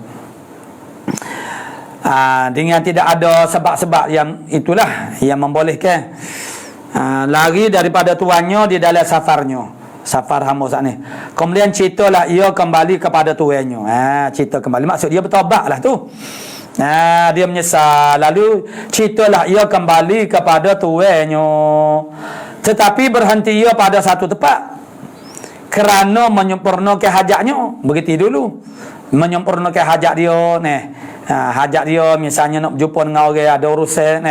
Dengan tidak ada sebab-sebab yang itulah yang membolehkan lari daripada tuannya di dalam safarnya. Safar hamba saat ni. Kemudian ceritalah ia kembali kepada tuannya. Cerita kembali. Maksud dia bertaubat lah tu. Dia menyesal. Lalu ceritalah ia kembali kepada tuannya. Tetapi berhenti ia pada satu tempat. Kerana menyempurnakan hajatnya. Begitu dulu. Menyempurnakan hajat dia. Hajat dia misalnya nak berjumpa dengan orang ada urusan.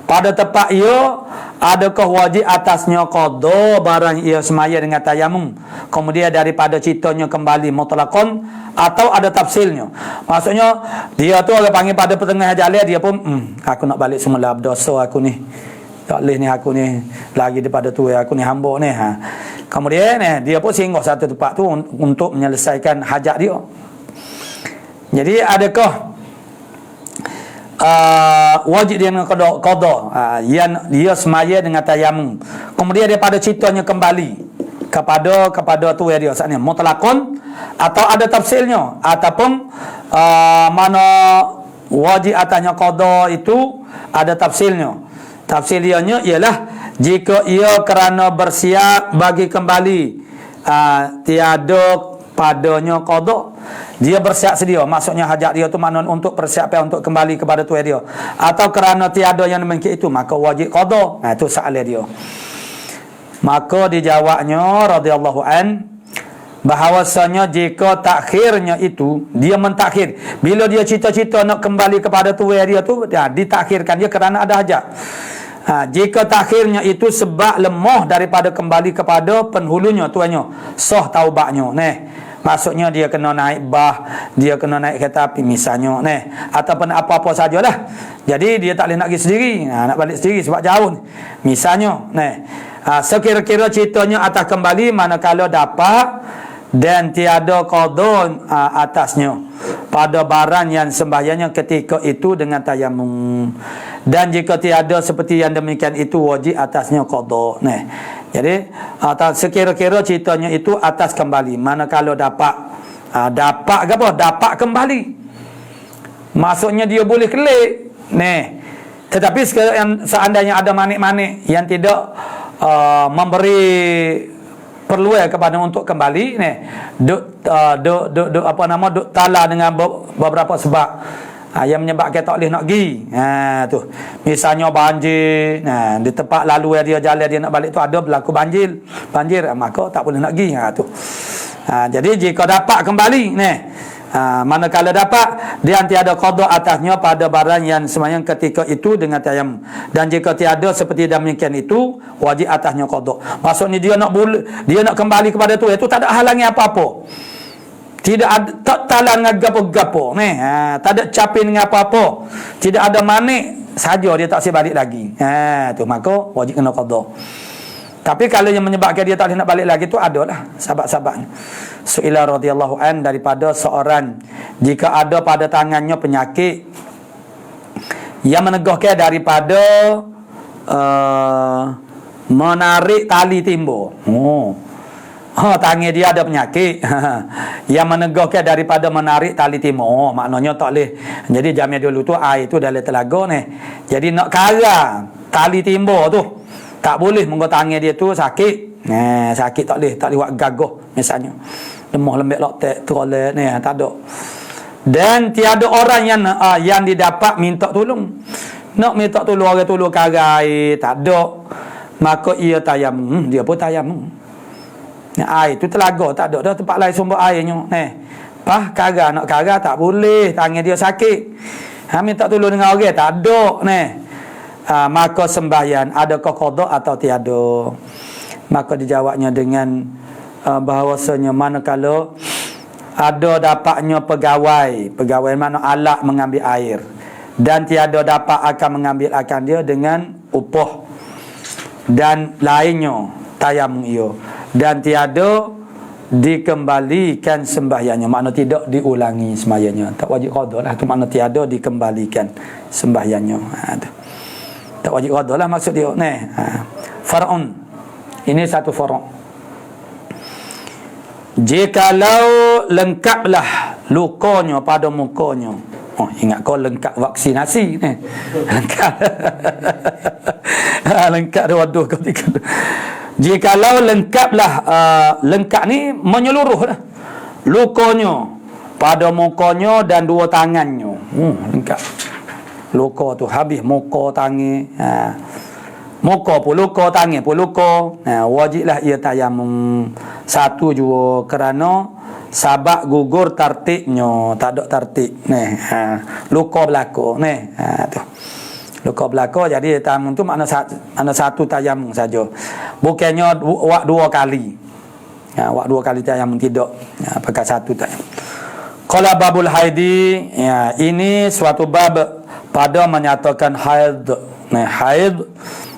Pada tempat ia, adakah wajib atasnya qada barang ia semaya dengan tayamum? Kemudian daripada ceritanya kembali mutlaqan atau ada tafsilnya? Maksudnya dia tu orang panggil pada pertengahan jalan dia pun aku nak balik semula, berdosa aku ni. Tak boleh ni aku ni lagi daripada tu aku ni hamba ni. Kemudian dia pun singgah satu tempat tu untuk menyelesaikan hajat dia. Jadi adakah wajib dia dengan qada yang dia semaya dengan tayamum, kemudian daripada ceritanya kembali kepada tu dia saatnya mutlaqan atau ada tafsilnya, ataupun mana wajib atasnya qada itu ada tafsilnya. Tafsilnya ialah jika ia kerana bersiap bagi kembali tiada padanya qada, dia bersiap sedia, maksudnya hajat dia tu makna untuk persiapan untuk kembali kepada tuan dia, atau kerana tiada yang demikian itu maka wajib qada. Itu soalan dia. Maka dijawabnya radhiyallahu an bahawasanya jika takhirnya itu dia mentakhir, bila dia cita-cita nak kembali kepada tuan dia tu ditakhirkan dia kerana ada hajat. Jika takhirnya itu sebab lemah daripada kembali kepada penhulunya tuannya, sah taubatnya. Maksudnya dia kena naik dia kena naik kereta api misalnya, ataupun apa-apa sajalah. Jadi dia tak boleh nak pergi sendiri, nak balik sendiri sebab jauh misalnya. Sekira-kira ceritanya atas kembali manakala dapat dan tiada qada atasnya pada barang yang sembahyangnya ketika itu dengan tayamum. Dan jika tiada seperti yang demikian itu wajib atasnya qada. Jadi sekira-kira ceritanya itu atas kembali manakala dapat ke apa? Dapat kembali. Maksudnya dia boleh kelik. Tetapi seandainya ada manik-manik yang tidak memberi perlu kepada untuk kembali ni duk tala dengan beberapa sebab yang menyebabkan tak boleh nak pergi. Tu misalnya banjir, di tempat lalu dia jalan dia nak balik tu ada berlaku banjir, maka tak boleh nak pergi. Tu jadi jika dapat kembali ni, manakala dapat dia tiada qada atasnya pada barang yang sembahyang ketika itu dengan tayamum, dan jika tiada seperti demikian itu wajib atasnya qada. Maksudnya dia nak kembali kepada tu, itu tak ada halangi apa-apa, tidak ada tak talang dengan gapo-gapo ni, tak ada capin dengan apa-apa, tidak ada manik saja dia tak balik lagi, tu maka wajib kena qada. Tapi kalau yang menyebabkan dia tak boleh nak balik lagi tu adalah sebab-sebabnya. Su'ila radhiyallahu an, daripada seorang jika ada pada tangannya penyakit yang menegahkan daripada menarik tali timbul. Tangan dia ada penyakit yang menegahkan daripada menarik tali timbul. Maknanya tak boleh. Jadi zaman dulu tu air tu dalam telaga ni. Jadi nak kara tali timbul tu tak boleh, menggo tangan dia tu sakit. Sakit tak boleh buat gagah misalnya. Lemah lembek loktek teroleh ni tak ada. Dan tiada orang yang didapat minta tolong. Nak minta tolong orang tolong kara air tak ada. Maka ia tayamum, dia pun tayamum. Air tu telaga tak ada dah tempat lain sumber airnya. Kara nak kara tak boleh, tangan dia sakit. Minta tolong dengan orang tak ada ni. Maka sembahyang adakah qada atau tiada? Maka dijawabnya dengan bahawasanya manakala ada dapatnya pegawai mana alat mengambil air, dan tiada dapat akan mengambil akan dia dengan upah dan lainnya tayamum ia, dan tiada dikembalikan sembahyangnya, makna tidak diulangi sembahyangnya, tak wajib qada lah tu, makna tiada dikembalikan sembahyangnya. Tak wajib qada lah maksud dia ni. Far'un, ini satu far'. Jikalau lengkaplah lukanya pada mukanya. Ingat kau lengkap vaksinasi ni. Lengkap. Lengkap dia waduh kau tiga. Jikalau lengkaplah lengkap ni menyeluruh dah. Lukanya pada mukanya dan dua tangannya. Lengkap. Luka tu habis muka tangan, muka pun luka, tangan pun luka, wajiblah ia tayamum satu jua kerana sabak gugur tartibnya, tak ada tartib ni. Luka berlaku ni, tu luka berlaku, jadi tayamum tu makna satu tayamum saja, bukannya wak dua kali. Wak dua kali tayamum tidak, pakai satu tayamum. Qala babul haidi, ini suatu bab pada menyatakan haid. Haid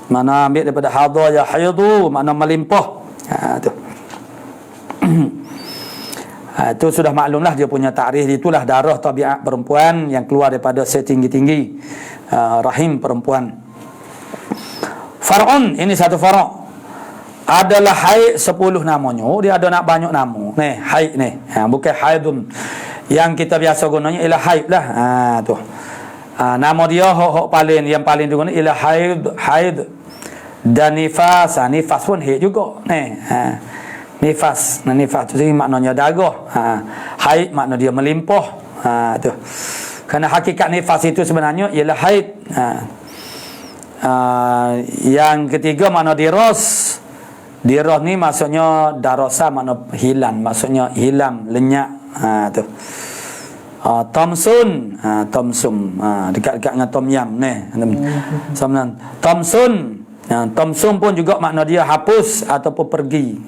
mana ambil daripada hadha ya haidu, makna melimpah. Tu. Itu sudah maklumlah dia punya takrif, itulah darah tabiat perempuan yang keluar daripada setinggi-tinggi rahim perempuan. Far'un, ini satu far'. Adalah haid 10 namanya. Dia ada nak banyak nama. Ni haid ni. Bukan haidun yang kita biasa gunanya, ialah haid lah. Tu. Nama dia paling yang paling digunakan ialah haid dan nifas. Nifas pun haid juga ni. Nifas tu sini maknanya darah. Haid makna dia melimpah. Tu. Kerana hakikat nifas itu sebenarnya ialah haid. Yang ketiga makna diras. Diras ni maksudnya darasa, makna hilang, maksudnya hilang, lenyap. Tu. Tomsun, tomsum, dekat-dekat dengan tom yam ni. Tomsun, tomsum pun juga makna dia hapus ataupun pergi.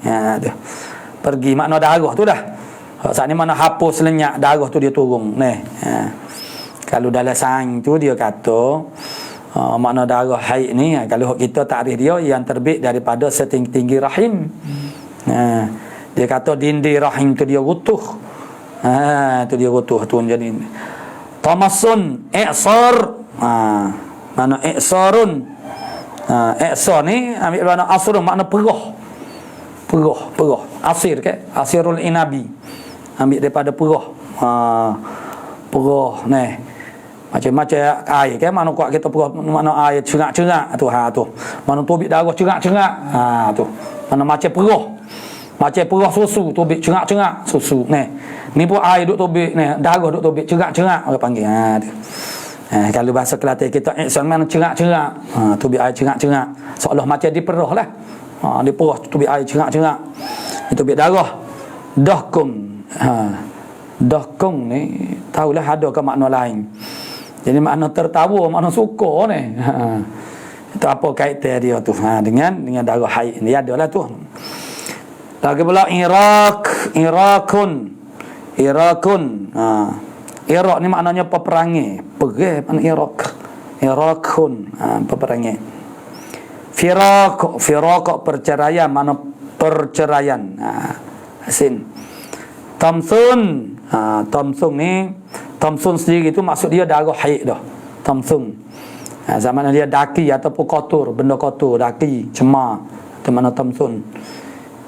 Pergi makna darah tu dah. Saat ni makna hapus, lenyap, darah tu dia turun ni. Kalau dalam sains tu dia kata makna darah haid ni, kalau kita takrif dia yang terbit daripada setinggi-tinggi rahim. Dia kata dinding rahim tu dia utuh. Tu dia utuh tu jadi tamasun i'sar. Mana i'sarun. I'sar ni ambil makna asrun, makna perah. Asir ke? Asirul inabi. Ambil daripada perah. Perah ni. Macam-macam air kan, mana kuat kita perah, mana air cerak-cerak tu. Tu. Mana tubik darah cerak-cerak. Tu. Mana macam perah. Macam perah susu tubik cerak-cerak susu ni pun air duk tubik darah duk tubik cerak-cerak orang panggil. Kalau bahasa Kelantan kita ihsan mana cerak-cerak. Tubik air cerak-cerak. Seolah macam diperah lah. Diperah tubik air cerak-cerak. Itu tubik darah. Dahkung. Dahkung ni tahulah ada ke makna lain. Jadi makna tertawa, makna suka ni. Itu apa kaitan dia tu? Dengan darah haid ni adalah tu. Lagi pula Irakun. Irak ni maknanya peperangi. Perang makna Irakun. Peperangi. Firaq perceraian, makna perceraian. Asin. Tamsun. Tamsun ni, Tamsun sendiri tu maksud dia darah haid dah. Tamsun. Zaman dia daki ataupun kotor, benda kotor, daki, cemar. Itu mana Tamsun.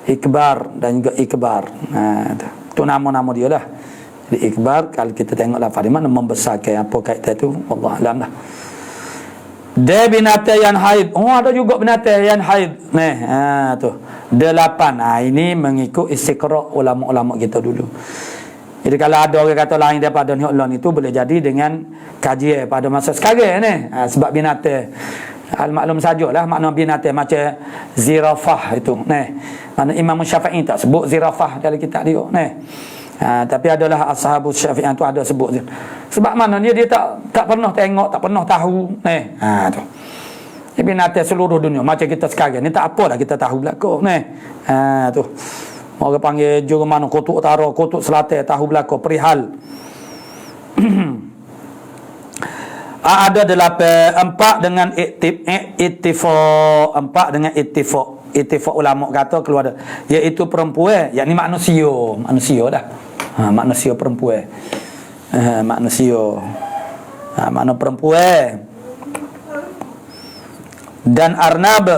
Ikbar dan juga ikbar. Itu nama-nama dia lah. Jadi ikbar, kalau kita tengok lafaz di mana membesarkan apa kaitan itu, wallah alam lah. Dia binatang yang haid. Ada juga binatang yang haid. Tu. 8. Ini mengikut istiqra' ulama-ulama kita dulu. Jadi kalau ada orang kata lain daripada ni Allah itu boleh jadi dengan kajian pada masa sekarang ni. Sebab binatang al-maklum sajalah makna binatang macam zirafah itu. Mana Imam Syafi'i tak sebut zirafah dalam kitab dia. Tapi adalah ashabus Syafi'i tu ada sebut. Sebab mana dia tak pernah tengok, tak pernah tahu. Tu. Dia binatang seluruh dunia macam kita sekarang ni tak apalah kita tahu belaka. Tu. Orang panggil juru mana kutub utara, kutub selatan tahu belaka perihal. Ada 4 dengan ittifaq. 4 dengan ittifaq. Ittifaq ulama kata keluar iaitu perempuan, yakni manusia dah. Manusia perempuan. Manusia. Makna perempuan. Dan arnab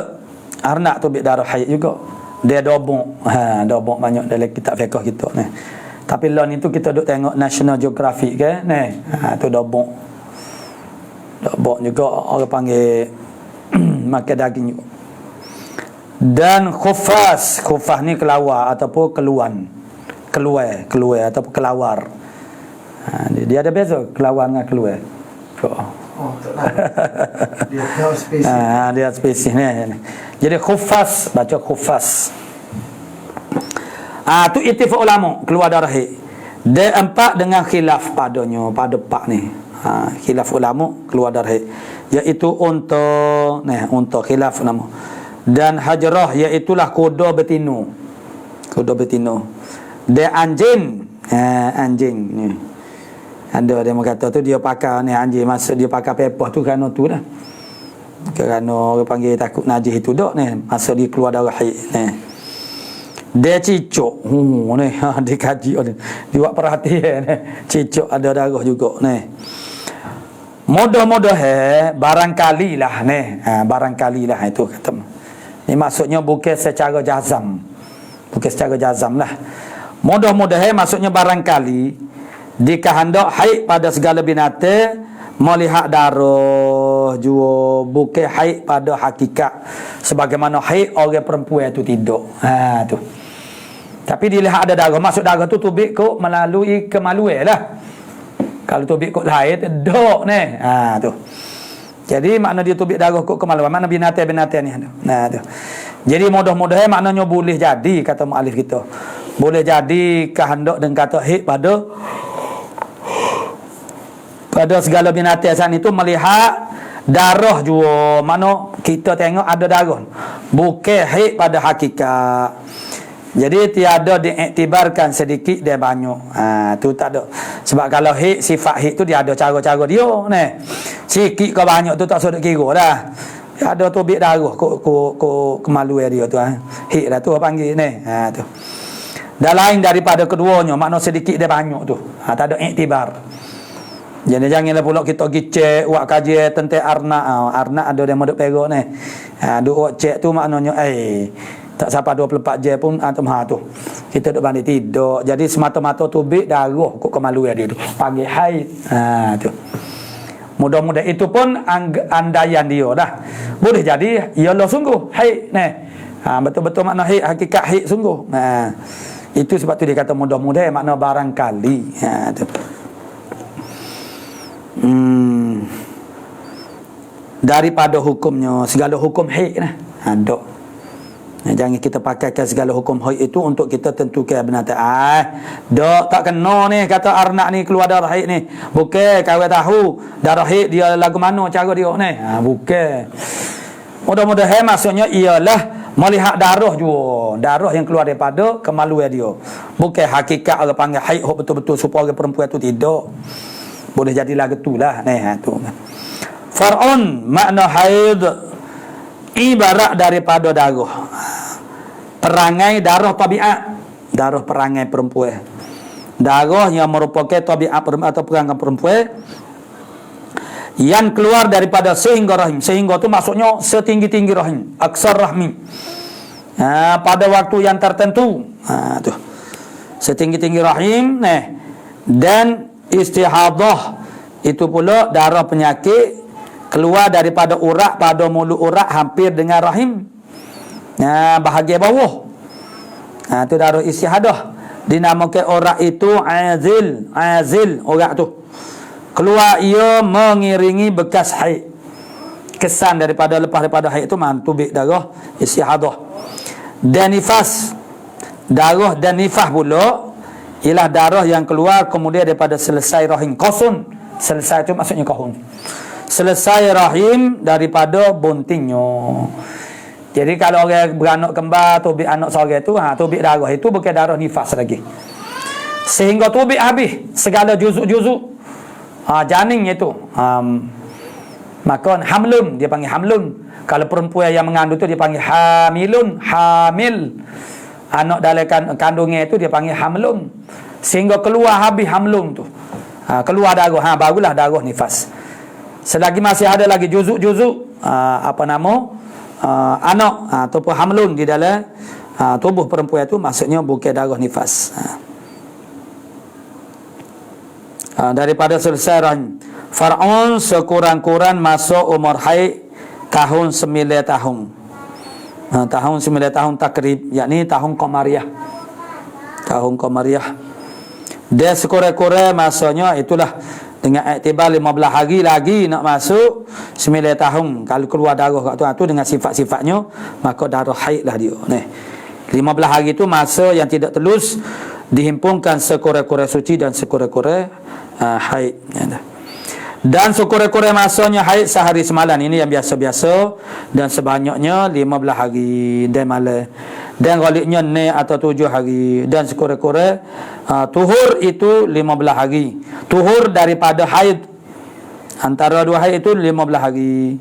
tu darah haid juga. Dia dobok. Dobok banyak dalam kitab fiqh kita ni. Tapi lawan itu kita duk tengok National Geographic ke tu dobok. Dobok juga orang panggil makan daging juga. Dan khufas ni kelawar ataupun keluar ataupun kelawar. Dia ada beza kelawar dengan keluar. Tak tahu. Dia spesies. Dia spesies ni. Jadi khufas, baca khufas. Tu ittifaq ulama keluar darah haid. Dia 4 dengan khilaf padanya, pada 4 ni. Khilaf ulama keluar darah haid. Iaitu unta khilaf nama. Dan hajrah iaitulah kuda betina. Kuda betina. Dia anjing. Anjing ni. Ada dia kata tu dia pakai ni anjing, maksud dia pakai pepah tu kerana tu dah. Kerana orang panggil takut najis itu dak ni, maksud dia keluar darah haid ni. Dia cicuk. Ni dia kaji ni. Dia buat perhatian ni. Cicuk ada darah juga ni. Mudah-mudah barangkali lah ni. Barangkali lah itu kata. Ni maksudnya bukan secara jazam. Bukan secara jazam lah. Mudah-mudah maksudnya barangkali dikehendak haid pada segala binatang melihat darah jua, bukan haid pada hakikat sebagaimana haid orang perempuan itu tidak. Tu. Tapi dilihat ada darah, maksud darah tu tubik kok melalui kemaluan lah. Kalau tubik kok haid tak ni. Tu. Jadi makna dia tubik darah kok kemaluan, makna binatang-binatang ni. Tu. Jadi mudah-mudahan maknanya boleh jadi kata mualif kita. Boleh jadi kehendak dan kata haid pada segala binatang sana itu melihat darah jua. Mana kita tengok ada darah. Bukan haid pada hakikat. Jadi tiada diiktibarkan sedikit dia banyak. Tu tak ada. Sebab kalau haid, sifat haid tu dia ada cara-cara dia ni. Sikit ke banyak tu tak sudah kira dah. Ada tubik darah kok kemaluan dia tu. Haid dah tu panggil ni. Tu. Dah lain daripada keduanya, makna sedikit dia banyak tu. Tak ada iktibar. Jadi janganlah pula kita pergi cek buat kajian tentang arnak. Arnak ada yang duk perak ni. Duk cek tu maknanya tak sampai 24 jam pun tu. Kita duk banding tidak. Jadi semata-mata tubik darah kok kemaluan dia tu. Panggil haid. Tu. Mudah-mudahan itu pun andaian dia dah. Boleh jadi ialah sungguh haid ni. Betul-betul makna haid, hakikat haid sungguh. Itu sebab tu dia kata mudah-mudah, makna barangkali. Tu. Daripada hukumnya, segala hukum haid lah. Dok. Jangan kita pakaikan segala hukum haid itu untuk kita tentukan benar tak. Dok tak kena ni kata arnak ni keluar darah haid ni. Bukan kau tahu darah haid dia lagu mana cara dia ni. Bukan. Mudah-mudahan maksudnya ialah melihat darah juga. Darah yang keluar daripada kemaluan dia. Bukan hakikat orang panggil haid betul-betul supaya orang perempuan tu tidak. Boleh jadi lagu tu lah ni tu. Far'un makna haid ibarat daripada darah. Perangai darah tabiat, darah perangai perempuan. Darah yang merupakan tabiat atau perangai perempuan yang keluar daripada sehingga rahim. Sehingga tu maksudnya setinggi-tinggi rahim, aksar rahmi. Pada waktu yang tertentu. Tu. Setinggi-tinggi rahim, dan istihadah itu pula darah penyakit keluar daripada urat pada mulut urat hampir dengan rahim. Bahagian bawah. Itu darah istihadah. Dinamakan urat itu azil. Azil urat tu. Keluar ia mengiringi bekas haid. Kesan daripada lepas daripada haid itu mantubik darah istihadah. Dan nifas. Darah dan nifas pula ialah darah yang keluar kemudian daripada selesai rahim. Qasun. Selesai itu maksudnya qahun. Selesai rahim daripada buntingnya. Jadi kalau orang beranak kembar, tubik anak seorang tu, tubik darah itu bukan darah nifas lagi. Sehingga tubik habis segala juzuk-juzuk janin itu. Maka hamlun, dia panggil hamlun. Kalau perempuan yang mengandung tu dia panggil hamilun, hamil. Anak dalam kandungnya itu dia panggil hamlun. Sehingga keluar habis hamlun tu. Keluar darah, barulah darah nifas. Selagi masih ada lagi juzuk-juzuk anak ataupun hamlun di dalam tubuh perempuan itu, maksudnya bukan darah nifas. Daripada selesai rahim. Far'un sekurang-kurang masuk umur haid tahun 9 tahun. Tahun 9 tahun takrib, yakni tahun Qamariyah. Tahun Qamariyah. Dia sekurang-kurang masanya itulah dengan iktibar 15 hari lagi nak masuk 9 tahun. Kalau keluar darah kat tu dengan sifat-sifatnya, maka darah haid lah dia. 15 hari tu masa yang tidak telus dihimpunkan sekurang-kurang suci dan sekurang-kurang haid. Dan sekurang-kurang masanya haid sehari semalam. Ini yang biasa-biasa. Dan sebanyaknya 15 hari dan malam. Dan galiknya 6 atau 7 hari. Dan sekurang-kurang tuhur itu 15 hari. Tuhur daripada haid, antara dua haid itu 15 hari.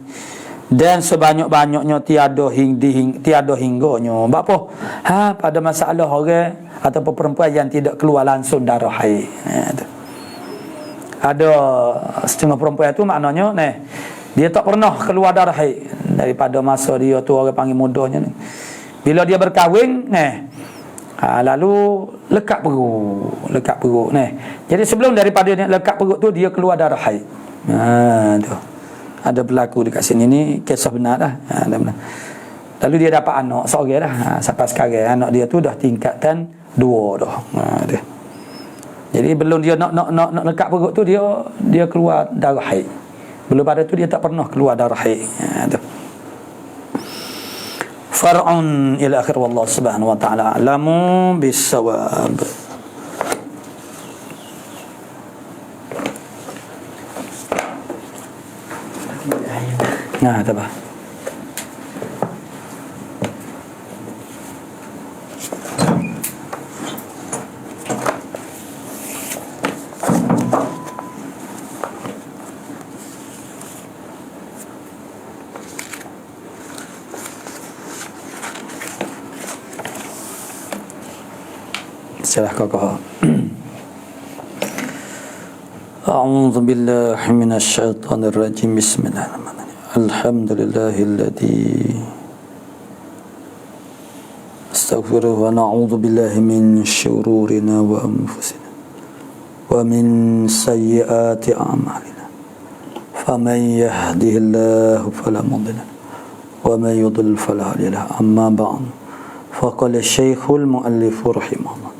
Dan sebanyak-banyaknya tiada hingganya. Sebab apa? Pada masalah orang ataupun perempuan yang tidak keluar langsung darah haid. Ada setengah perempuan itu maknanya dia tak pernah keluar darah haid daripada masa dia tu orang panggil mudanya ni. Bila dia berkahwin lalu lekat perut jadi sebelum daripada dia lekat perut tu dia keluar darah haid. Tu ada berlaku dekat sini ni, kisah benar dah. Lalu dia dapat anak seorang dah. Sampai sekarang anak dia tu dah tingkatan 2 dah. Dia. Jadi belum dia nak lekat perut tu dia keluar darah haid. Belum pada tu dia tak pernah keluar darah haid. Tu. Far'un ila akhir, wallahu subhanahu wa ta'ala a'lamu bis-shawab. Tabah. Salah kakak. A'udzu billahi minasy syaithanir rajim. Bismillahirrahmanirrahim. Alhamdulillahilladzi astaghfiruh wa na'udzu billahi min syururina wa anfusina wa min sayyiati a'malina. Faman yahdihillahu fala mudilla ومن يضلل فلا هادي له. أما بعد فقال الشيخ المؤلف رحمه الله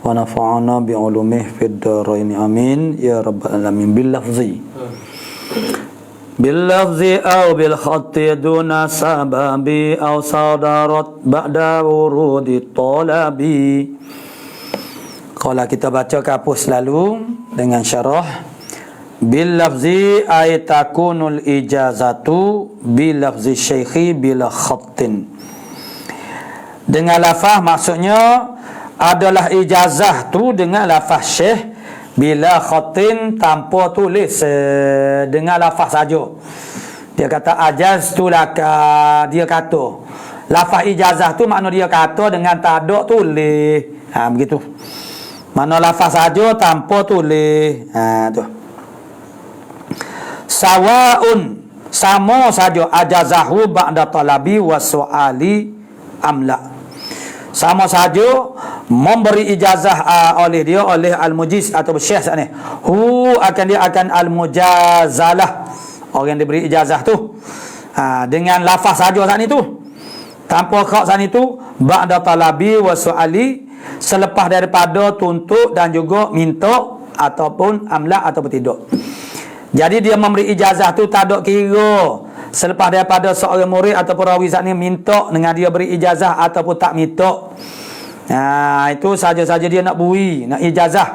ونفعنا بعلومه في الدارين آمين يا رب العالمين. باللفظ أو بالخط دون سبب أو صدرت بعد ورود الطلب. Kalau kita baca kapus lalu dengan syarah, bil lafzi ay takunul ijazatu bil lafzi syekhi bila khattin. Dengan lafaz maksudnya adalah ijazah tu dengan lafaz syekh bila khattin tanpa tulis, dengan lafaz saja. Dia kata ajaz tu laka, dia kata lafaz ijazah tu makna dia kata dengan tak ada tulis. Begitu. Mana lafaz saja tanpa tulis. Tu. Sawaun, sama saja ajazahu ba'da talabi wa su'ali amla. Sama saja memberi ijazah oleh dia, oleh al-mujiz atau syekh ni. Dia akan al-mujazalah. Orang yang diberi ijazah tu. Dengan lafaz saja saat itu. Tanpa kau saat itu ba'da talabi wa su'ali, selepas daripada tuntut dan juga minta ataupun amla ataupun tidak. Jadi dia memberi ijazah tu tak ada kira selepas daripada seorang murid ataupun rawi saat ni minta dengan dia beri ijazah ataupun tak minta. Itu saja-saja dia nak beri, nak ijazah.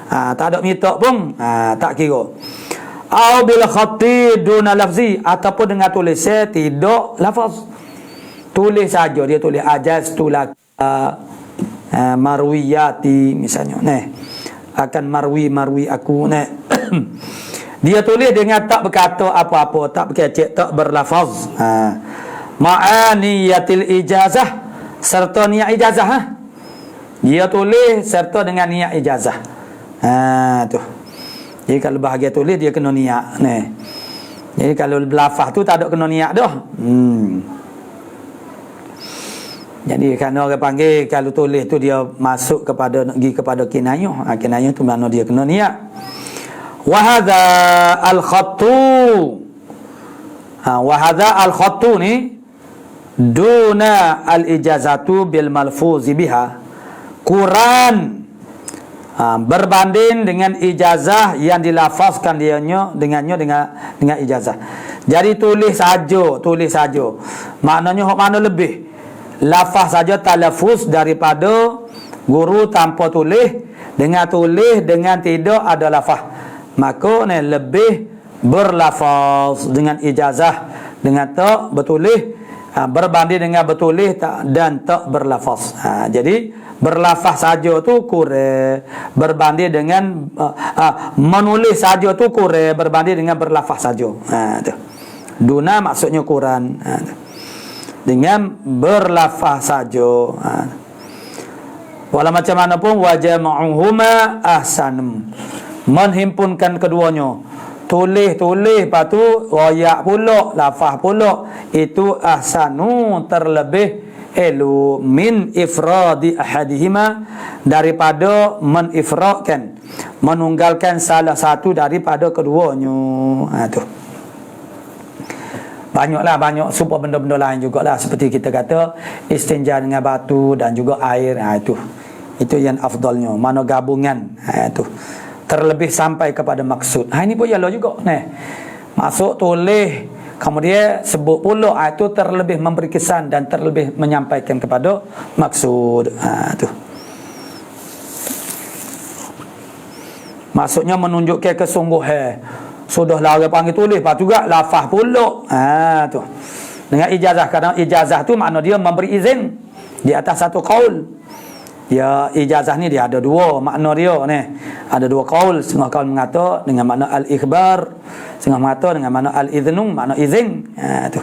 Tak ada minta pun tak kira. Au bil khatti duna lafzi, ataupun dengan tulisan tidak lafaz. Tulis saja, dia tulis ajaz tulak marwiyati misalnya, akan marwi aku, dia tulis dengan tak berkata apa-apa, tak berkecek, tak berlafaz. Ma'aniyatil ijazah, serta niat ijazah. Dia tulis serta dengan niat ijazah. Tu. Jadi kalau bahagian tulis dia kena niat. Jadi kalau berlafaz tu tak ada kena niat dah. Jadi kerana orang panggil kalau tulis tu dia masuk kepada pergi kepada kinayah. Kinayah tu makna dia kena niat. Wa hadza al-khattu. Wa hadza al-khattu ni duna al-ijazatu bil malfuzi biha. Quran berbanding dengan ijazah yang dilafazkan dengannya dengan ijazah. Jadi tulis saja. Maknanya hak mana lebih? Lafaz saja talafuz daripada guru tanpa tulis dengan tidak ada lafaz. Maka ni lebih berlafaz dengan ijazah dengan tak bertulis berbanding dengan bertulis dan tak berlafaz. Jadi berlafaz saja tu kurang berbanding dengan menulis saja tu kurang berbanding dengan berlafaz saja. Tu. Duna maksudnya Quran. Dengan berlafaz saja. Walau macam mana pun wajama'uhuma ahsanum, menghimpunkan keduanya, tulis lepas tu royak pula, lafaz pula, itu ahsanu, terlebih elu min ifradi ahadihima, daripada menifradkan, menunggalkan salah satu daripada keduanya. Tu. Banyak super benda-benda lain jugalah, seperti kita kata istinja dengan batu dan juga air. Itu yang afdalnya, mana gabungan. Itu terlebih sampai kepada maksud. Ini pun ialah juga masuk tulis kemudian sebut pula, itu terlebih memberi kesan dan terlebih menyampaikan kepada maksud. Itu maksudnya menunjukkan kesungguhan. Sudahlah orang panggil tulis, lepas juga lafaz pula. Tu. Dengan ijazah, kadang ijazah tu makna dia memberi izin di atas satu qaul. Ya, ijazah ni dia ada dua makna dia ni. Ada dua qaul, setengah qaul mengata dengan makna al-ikhbar, setengah mengata dengan makna al-idhnu, makna izin. Tu.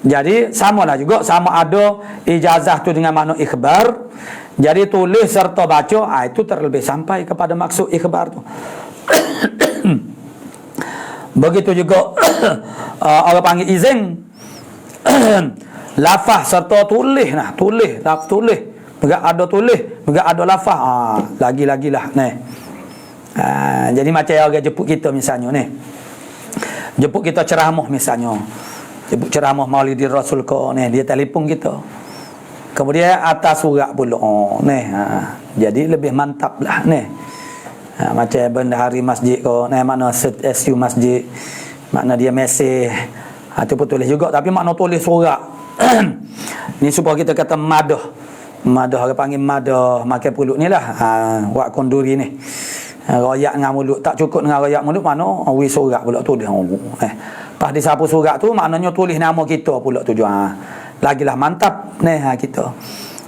Jadi samalah juga, sama ada ijazah tu dengan makna ikhbar. Jadi tulis serta baca, itu terlebih sampai kepada maksud ikhbar tu. Begitu juga orang panggil izin. Lafaz serta tulis. Enggak ada tulis, enggak ada lafaz. Lagi-lagilah ni. Jadi macam orang jemput kita misalnya ni. Jemput kita ceramah misalnya. sebut ceramah Maulidi Rasul ko ni, dia telefon kita. Kemudian atas surat pula. Jadi lebih mantap lah ni. Macam bendahari masjid ko, ni mana SU masjid, makna dia mesej. Itu pun tulis juga, tapi makna tulis surat. Ni supaya kita kata madah. Madah, orang panggil madah, makan pulut ni lah. Wak konduri ni. Royak dengan mulut, tak cukup dengan royak mulut, mana wis surat pula tulis. Pas disapu surat tu, maknanya tulis nama kita pula tu. Lagilah mantap ni kita.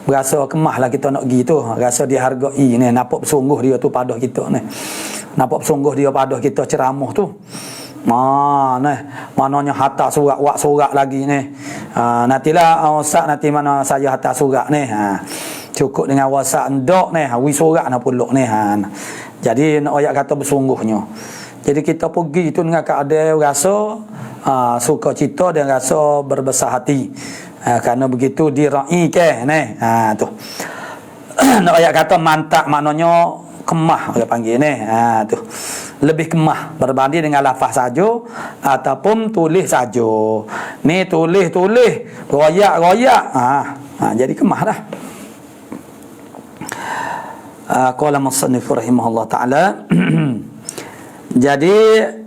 Berasa kemah lah kita nak pergi tu. Rasa dihargai ni. Nampak bersungguh dia tu padah kita ni. Nampak bersungguh dia padah kita ceramah tu. Ni. Maknanya hantar surat. Wak surat lagi ni. Nantilah Ustaz nanti mana saya hantar surat ni. Cukup dengan WhatsApp ndok ni. Wis surat nak puluk ni. Jadi nak ayat kata bersungguhnya. Jadi kita pergi tu dengan keadaan rasa suka cita dan rasa berbesar hati. Kerana begitu diraih ke ni. Tu. Nak ayat kata mantap maknanya kemah orang panggil ni. Tu. Lebih kemah berbanding dengan lafaz saja ataupun tulis saja. Ni tulis, royak. Jadi kemah dah. Qala musannif rahimahullah taala. Jadi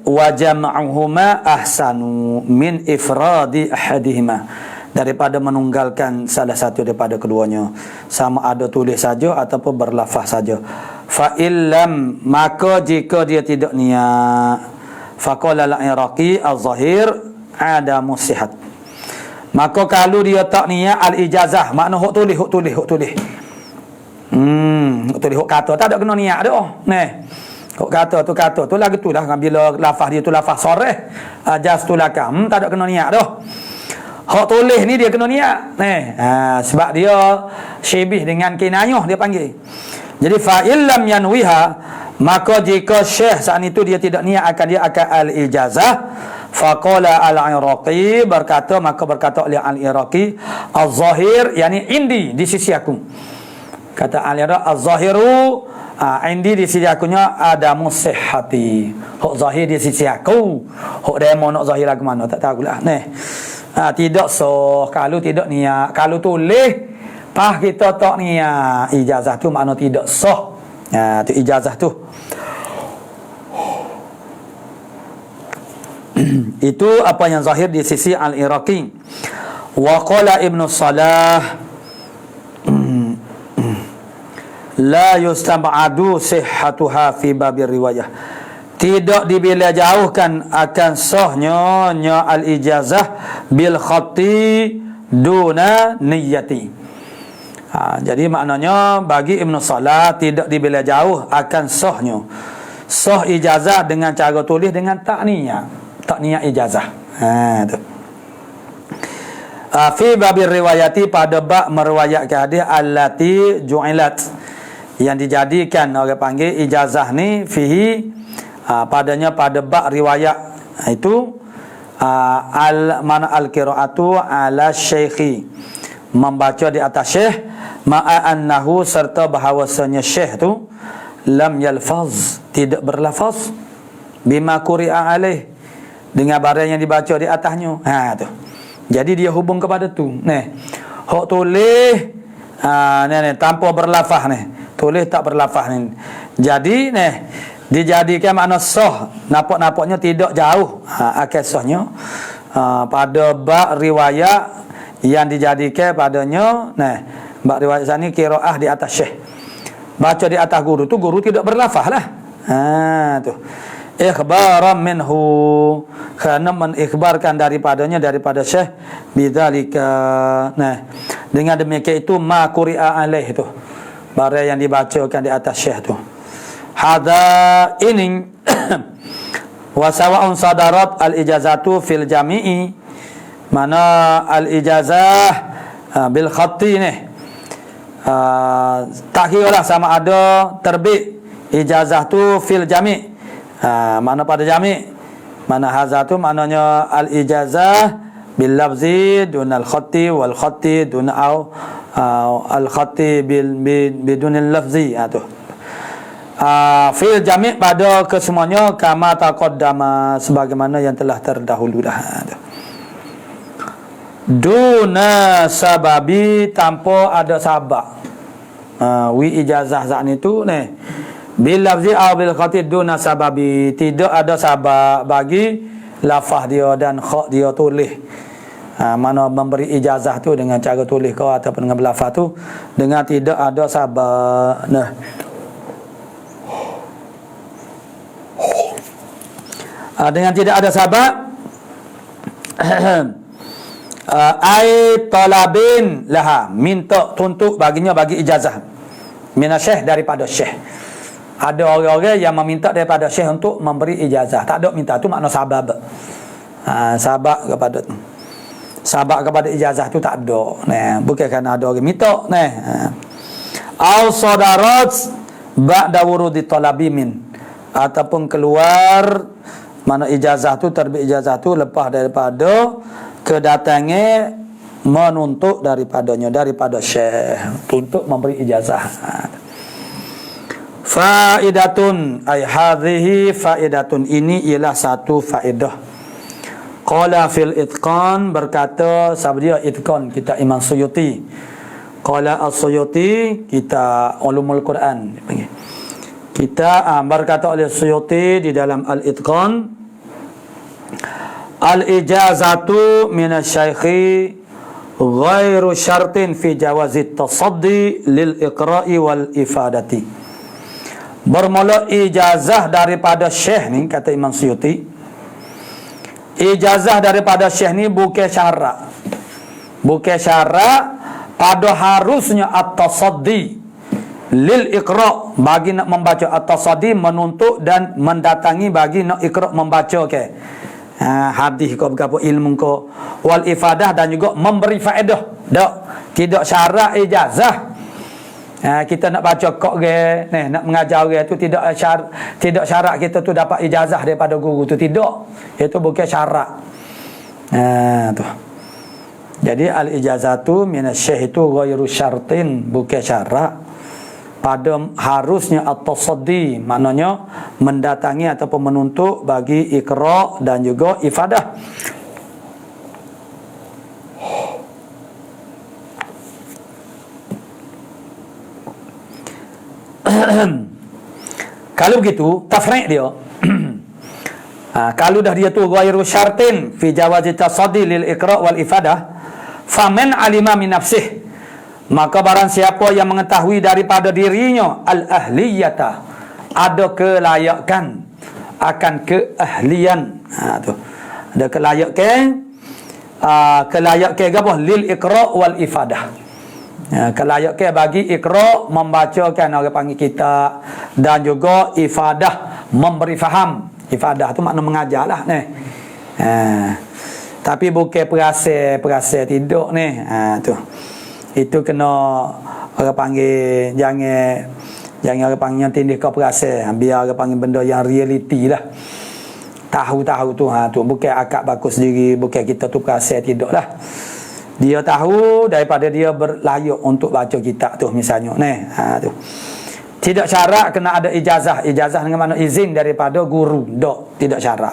wa jam'uhuma ahsanu min ifradi ahadihima, daripada menunggalkan salah satu daripada keduanya, sama ada tulis saja ataupun berlafaz saja. Fa illam, maka jika dia tidak niat, faqala al-Iraqi az-zahir adamu sihat. Maka kalau dia tak niat al-ijazah, makna hok tulis. Tulis hok kata tak ada kena niat dah. Kok kata tu lagu tu lah, bila lafaz dia tu lafaz soreh, jas tu lakam, tak ada kena niat dah. Hak tulis ni dia kena niat. Sebab dia syibih dengan kinayah dia panggil. Jadi fa illam yanwiha, maka jika syekh saat itu dia tidak niat dia akan al-ijazah, faqala al-Iraqi, berkata oleh al-Iraqi az-zahir, yani indi, di sisi aku. Kata al-Iraqi az-zahiru, indi di sisi akunya ada musihhati. Hak zahir di sisi aku. Hak demo nak zahir lagu mana tak tahulah. Tidak sah kalau tidak niat. Kalau tulis pas kita tak niat, ijazah tu makna tidak sah. Tu ijazah tu. Itu apa yang zahir di sisi al-Iraqi. Wa qala Ibn Salah la yustab'adu sihhatuha fi babir riwayah, tidak dibela jauhkan akan sahnya al-ijazah bil khatti duna niyyati. Jadi maknanya bagi Ibn Salah tidak dibela jauh akan sah ijazah dengan cara tulis dengan tak niat ijazah. Tu. Fi babir riwayati, pada bab meriwayatkan hadis allati ju'ilat, yang dijadikan orang panggil ijazah ni fihi, padanya pada bab riwayat itu mana al-qiraatu ala syekhi, membaca di atas syekh, ma'a annahu, serta bahawasanya syekh tu lam yalfaz, tidak berlafaz, bima quri'a alaih, dengan barang yang dibaca di atasnya. Tu. Jadi dia hubung kepada tu. Hak tulis tanpa berlafaz ni. Tulis tak berlafaz ni. Jadi dijadikan makna sah, nampak-nampaknya tidak jauh akal sahnya pada bab riwayat yang dijadikan padanya bab riwayat sini qiraah di atas syekh, baca di atas guru tu, guru tidak berlafaz lah. Tu ikhbaran minhu, kerana mengikhbarkan daripada syekh bidzalika. Dengan demikian itu ma quri'a alaih tu, barang yang dibacakan di atas syekh tu. Hadza ini wa sawa'un sadarat al-ijazatu fil jami'i, mana al-ijazah bil khatti ni tak kiralah sama ada terbit ijazah tu fil jami', mana pada jami', mana hadza tu maknanya al-ijazah bil lafzi dun al-khatti wal khatti dun al-khatti bidunil lafzi. Tu fil jami' pada kesemuanya, kama taqaddama, sebagaimana yang telah terdahulu dah. duna sababi, tanpa ada sabab. Wi ijazah zat ni tu ni bil lafzi aw bil khati duna sababi, tidak ada sabab bagi lafaz dia dan kha dia tulis. Mana memberi ijazah tu dengan cara tulis kau ataupun dengan lafaz tu dengan tidak ada sabab. Nah, dengan tidak ada sabab ai talabin laha, minta tuntut baginya, bagi ijazah minasyekh, daripada syekh. Ada orang-orang yang meminta daripada syekh untuk memberi ijazah, tak ada minta, tu makna sabab. Sabab kepada tu, sabab kepada ijazah tu tak ada. Nah, bukan kerana ada orang minta. Nah, au sadarat ba'da wurudi talabi min, ataupun keluar mana ijazah tu, terbit ijazah tu lepas daripada kedatangnya menuntut daripadanya, daripada syekh untuk memberi ijazah. Faidatun ay hadhihi faidatun, ini ialah satu faedah. Qala fil itqan, berkata sahabat dia itqan kita Imam Suyuti. Qala as-Suyuti kita ulumul Quran dipanggil. Kita berkata oleh Suyuti di dalam al-itqan, al-ijazatu minasyaikhi ghairu syartin fi jawazit tasaddi lil iqra'i wal ifadati. Bermula ijazah daripada syekh ni, kata Imam Suyuti, ijazah daripada syekh ni bukan syarat. Bukan syarat pada harusnya at-tasaddi lil iqra', bagi nak membaca. At-tasaddi menuntut dan mendatangi bagi nak iqra' membaca ke. Hadis kau berapa ilmu kau, wal ifadah, dan juga memberi faedah. Tidak syarat ijazah. Kita nak baca kok ke, nak mengajar orang tu tidak syarat kita tu dapat ijazah daripada guru tu, tidak. Itu bukan syarat. Tu. Jadi al-ijazatu minasyekh itu ghairu syartin, bukan syarat pada harusnya at-tasaddi, maknanya mendatangi ataupun menuntut bagi iqra' dan juga ifadah. Kalau begitu tafri' dia kalau dah dia tu ghairu syartin fi jawazi tasaddi lil iqra' wal ifadah, faman alima min nafsihi, maka barang siapa yang mengetahui daripada dirinya al-ahliyata, ada kelayakan, akan keahlian. Tu ada kelayakan, kelayakan apa? Lil iqra' wal ifadah. Kelayakan bagi iqra' membacakan, orang panggil kita, dan juga ifadah memberi faham. Ifadah tu makna mengajar lah ni. Tapi bukan perasa tidak ni. Tu itu kena orang panggil, jangan orang panggil yang tindih kau perasa, biar orang panggil benda yang realiti lah. Tahu tu tu bukan akak baku sendiri, bukan kita tu perasa, tidak lah. Dia tahu daripada dia berlayak untuk baca kitab tu misalnya ni. Tu tidak syarat kena ada ijazah dengan mana izin daripada guru, tidak syarat.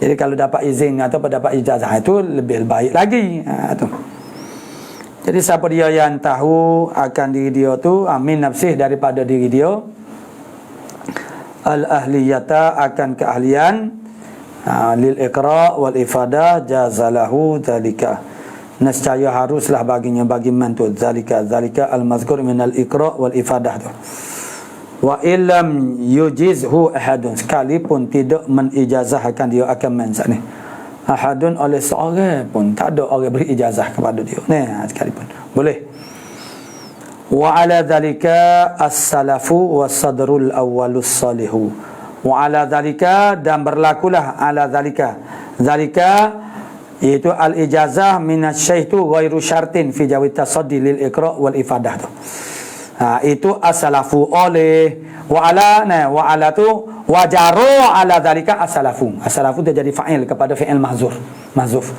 Jadi kalau dapat izin atau dapat ijazah itu lebih baik lagi. Tu. Jadi siapa dia yang tahu akan diri dia tu, amin nafsih, daripada diri dia, al-ahliyata, akan keahlian, lil iqra' wal ifadah, jazalahu zalika, nescaya haruslah baginya, bagi man tu zalika al-mazkur min al-iqra' wal ifadah tu. Wa illam yujizhu ahadun, sekalipun tidak menijazahkan dia akan man saat ni, ahadun, oleh seorang pun tak ada orang beri ijazah kepada dia ni, sekalipun boleh. Wa ala dhalika as-salafu was-sadrul awwalus salihu. Wa ala dhalika, dan berlakulah ala dhalika iaitu al-ijazah minasyaikh tu ghairu syartin fi jawi tasaddi lil iqra' wal ifadah tu. Itu as-salafu oleh wa ala tu wajaru ala dhalika as-salafu. As-salafu dia jadi fa'il kepada fi'il mahzuf.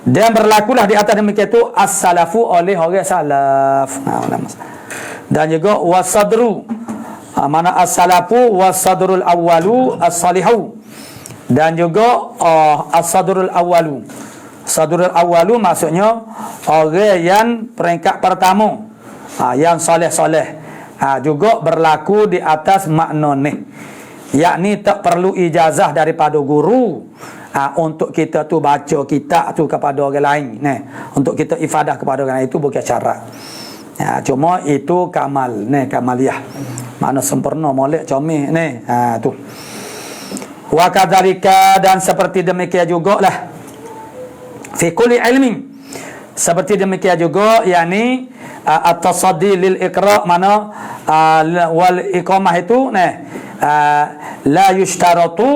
Dan berlakulah di atas demikian itu as-salafu oleh orang salaf. Dan juga wasadru, mana as-salafu wasadrul awwalu as-salihu, dan juga as-sadrul awwalu, Sadrul awalu maksudnya orang yang peringkat pertama, yang soleh-soleh, juga berlaku di atas makna ni, yakni tak perlu ijazah daripada guru untuk kita tu baca kitab tu kepada orang lain, untuk kita ifadah kepada orang lain, itu bukan syarat. Cuma itu kamal, kamaliyah, makna sempurna, molek, comel, tu. Wa kadzalika, dan seperti demikian jugalah fi kulli ilmin, seperti demikian juga, yakni at-tasaddi lil iqra, mana wal iqamah itu la yushtaratu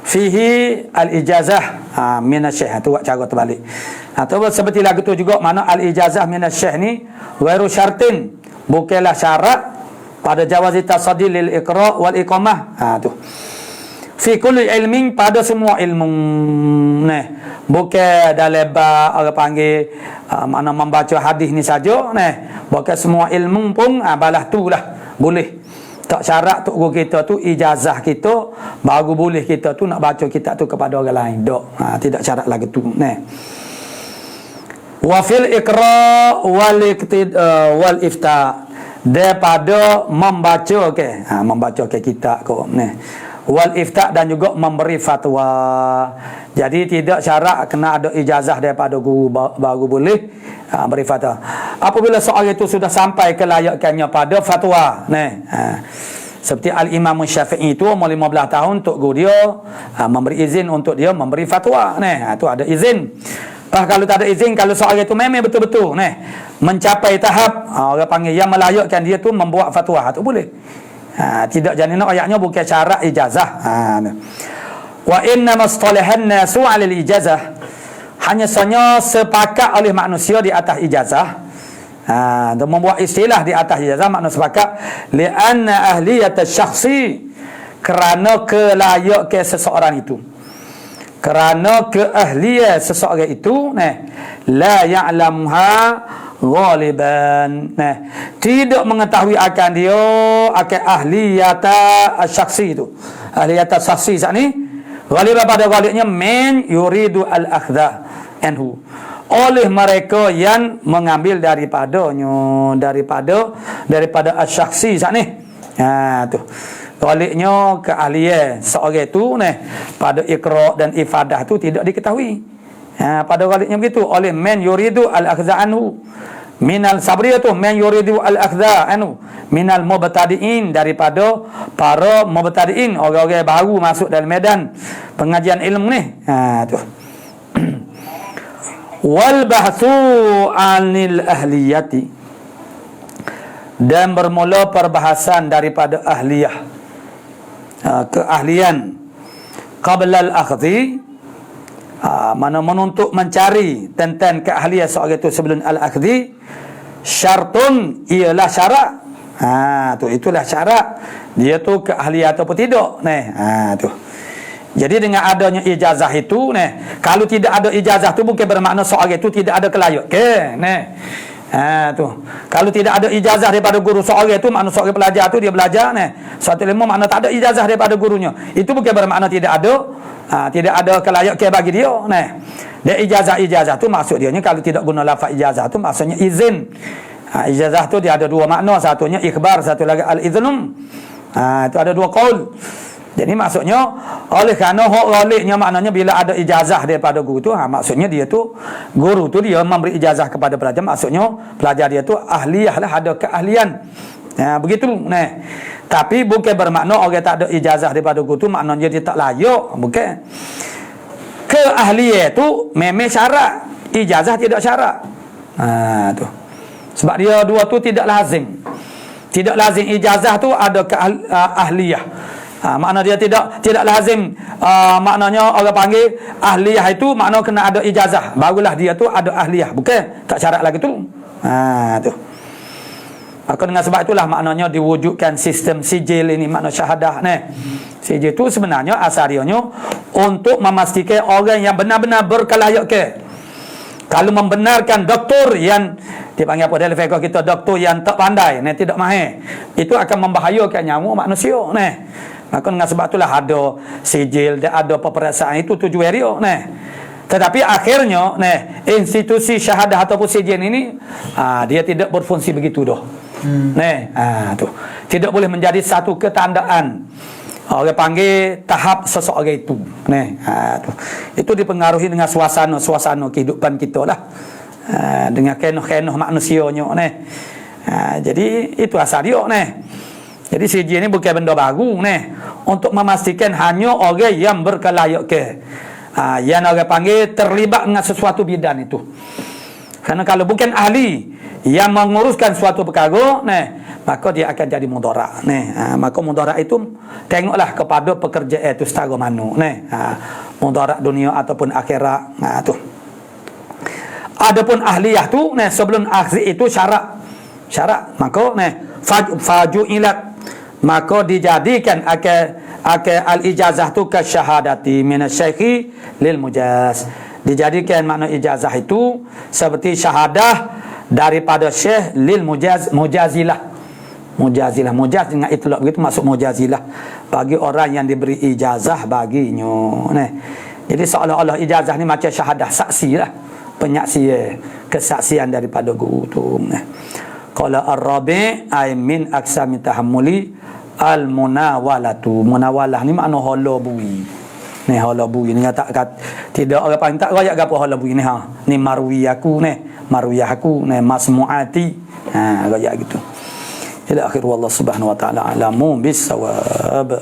fihi al-ijazah minasy-syekh. Itu cara terbalik. Atau seperti lagu tu juga, mana al-ijazah minasy-syekh ni ghairu syartin, bukanlah syarat pada jawazi tasaddi lil iqra wal iqamah. Tu fi kulli ilmin, pada semua ilmu, bukan dalam orang panggil mana membaca hadis ni saja, bukan semua ilmu pun balah tu lah boleh. Tak syarat tok guru kita tu ijazah kita baru boleh kita tu nak baca kitab tu kepada orang lain, tak. Tidak syarat lagi tu, wa fil iqra wal ifta, daripada membaca membaca kitab ko, wal ifta, dan juga memberi fatwa. Jadi tidak syarat kena ada ijazah daripada guru baru boleh beri fatwa. Apabila seorang itu sudah sampai kelayakannya pada fatwa, seperti Al-Imam Syafi'i itu umur 15 tahun, untuk guru dia memberi izin untuk dia memberi fatwa, itu ada izin. Kalau tak ada izin, kalau seorang itu memang betul-betul mencapai tahap orang panggil yang melayakkan dia tu membuat fatwa, itu boleh. Tidak, jadi ayatnya bukan syarat ijazah. Wa inna mastalahan nasu 'alal ijazah, hanya saja sepakat oleh manusia di atas ijazah, dan membuat istilah di atas ijazah, makna sepakat li'anna ahliyat syakhsi, kerana kelayakan seseorang itu, kerana keahlian seseorang itu la ya'lamha ghaliban, tidak mengetahui akan dia akan ahliyata syakhsi itu. Ahliyata syakhsi saat ni ghaliban, pada ghalibnya man yuridu al-akhdha anhu, oleh mereka yang mengambil daripadanya, daripada asyakhsi saat ni. Tu ghalibnya keahlian seorang itu pada iqra dan ifadah tu tidak diketahui. Pada ghalibnya begitu, oleh man yuridu al-akhdha anhu minal sabriyatu, man yuridu al-akhdha anhu minal mubtadi'in, daripada para mubtadi'in, orang-orang baru masuk dalam medan pengajian ilmu ni. Tu wal bahthu 'anil ahliyati, dan bermula perbahasan daripada ahliyah, keahlian, qabla al-akhdhi, mana menuntut mencari tentang keahlian seorang itu sebelum al-akhdhi, syartun, ialah syarat. Itulah syarat dia tu keahlian ataupun tidak. Tu. Jadi dengan adanya ijazah itu, kalau tidak ada ijazah tu bukan bermakna seorang itu tidak ada kelayakan. Tu. Kalau tidak ada ijazah daripada guru seorang itu, makna seorang pelajar tu dia belajar suatu ilmu, makna tak ada ijazah daripada gurunya, itu bukan bermakna tidak ada kelayakan bagi dia. Dia ijazah tu maksud dia kalau tidak guna lafaz ijazah tu maksudnya izin. Ijazah tu dia ada dua makna, satunya ikhbar, satu lagi al-idhnum. Itu ada dua qaul. Jadi maksudnya oleh kerana hak ghalibnya maknanya bila ada ijazah daripada guru tu, maksudnya dia tu guru tu dia memberi ijazah kepada pelajar, maksudnya pelajar dia tu ahliyah lah, ada keahlian. Begitu. Tapi bukan bermakna orang tak ada ijazah daripada guru tu maknanya dia tak layak, bukan. Keahlian tu memang syarat, ijazah tidak syarat. Tu. Sebab dia dua tu tidak lazim. Tidak lazim ijazah tu ada keahliyah. Makna dia tidak lazim, maknanya orang panggil ahliyah itu makna kena ada ijazah barulah dia tu ada ahliyah, bukan tak syarat lagi tu. Tu. Maka dengan sebab itulah maknanya diwujudkan sistem sijil ini, makna syahadah Sijil itu sebenarnya asalnya untuk memastikan orang yang benar-benar berkelayakan. Kalau membenarkan doktor yang dipanggil apa dalam fiqh kita, doktor yang tak pandai, tidak mahir, itu akan membahayakan nyawa manusia. Maka dengan sebab itulah ada sijil dan ada peperiksaan, itu tujuan dia. Tetapi akhirnya institusi syahadah ataupun sejen ini dia tidak berfungsi begitu dah. Tu tidak boleh menjadi satu ketandaan. Orang panggil tahap seseorang itu. Tu. Itu dipengaruhi dengan suasana kehidupan kita lah. Dengan kenoh-kenoh manusianya jadi itu asal dia Jadi sejen ini bukan benda baru untuk memastikan hanya orang yang berkelayak yang orang panggil terlibat dengan sesuatu bidang itu. Karena kalau bukan ahli yang menguruskan suatu perkara, maka dia akan jadi mudarat. Maka mudarat itu tengoklah kepada pekerja itu setara mana. Mudarat dunia ataupun akhirat. Tu. Adapun ahliyah tu, sebelum ahli itu syarat. Maka faju ilat, maka dijadikan al-ijazah tu ke syahadati minasyaihi lil mujaz. Dijadikan makna ijazah itu seperti syahadah daripada syekh lil mujazilah. Mujaz dengan itlaq begitu masuk mujazilah bagi orang yang diberi ijazah baginya. Jadi seolah-olah ijazah ni macam syahadah saksi lah, penyaksian, kesaksian daripada guru tu. Qala ar-rabi' ay min aqsami tahammuli al-munawalatu. Munawalah ni makna hala bui. Hala bui ni tidak orang panggil tak royak gapo hala bui ni Ni marwiyaku marwiyahku masmuati. Royak gitu. Ila akhir wallahu subhanahu wa ta'ala alamu bis sawab.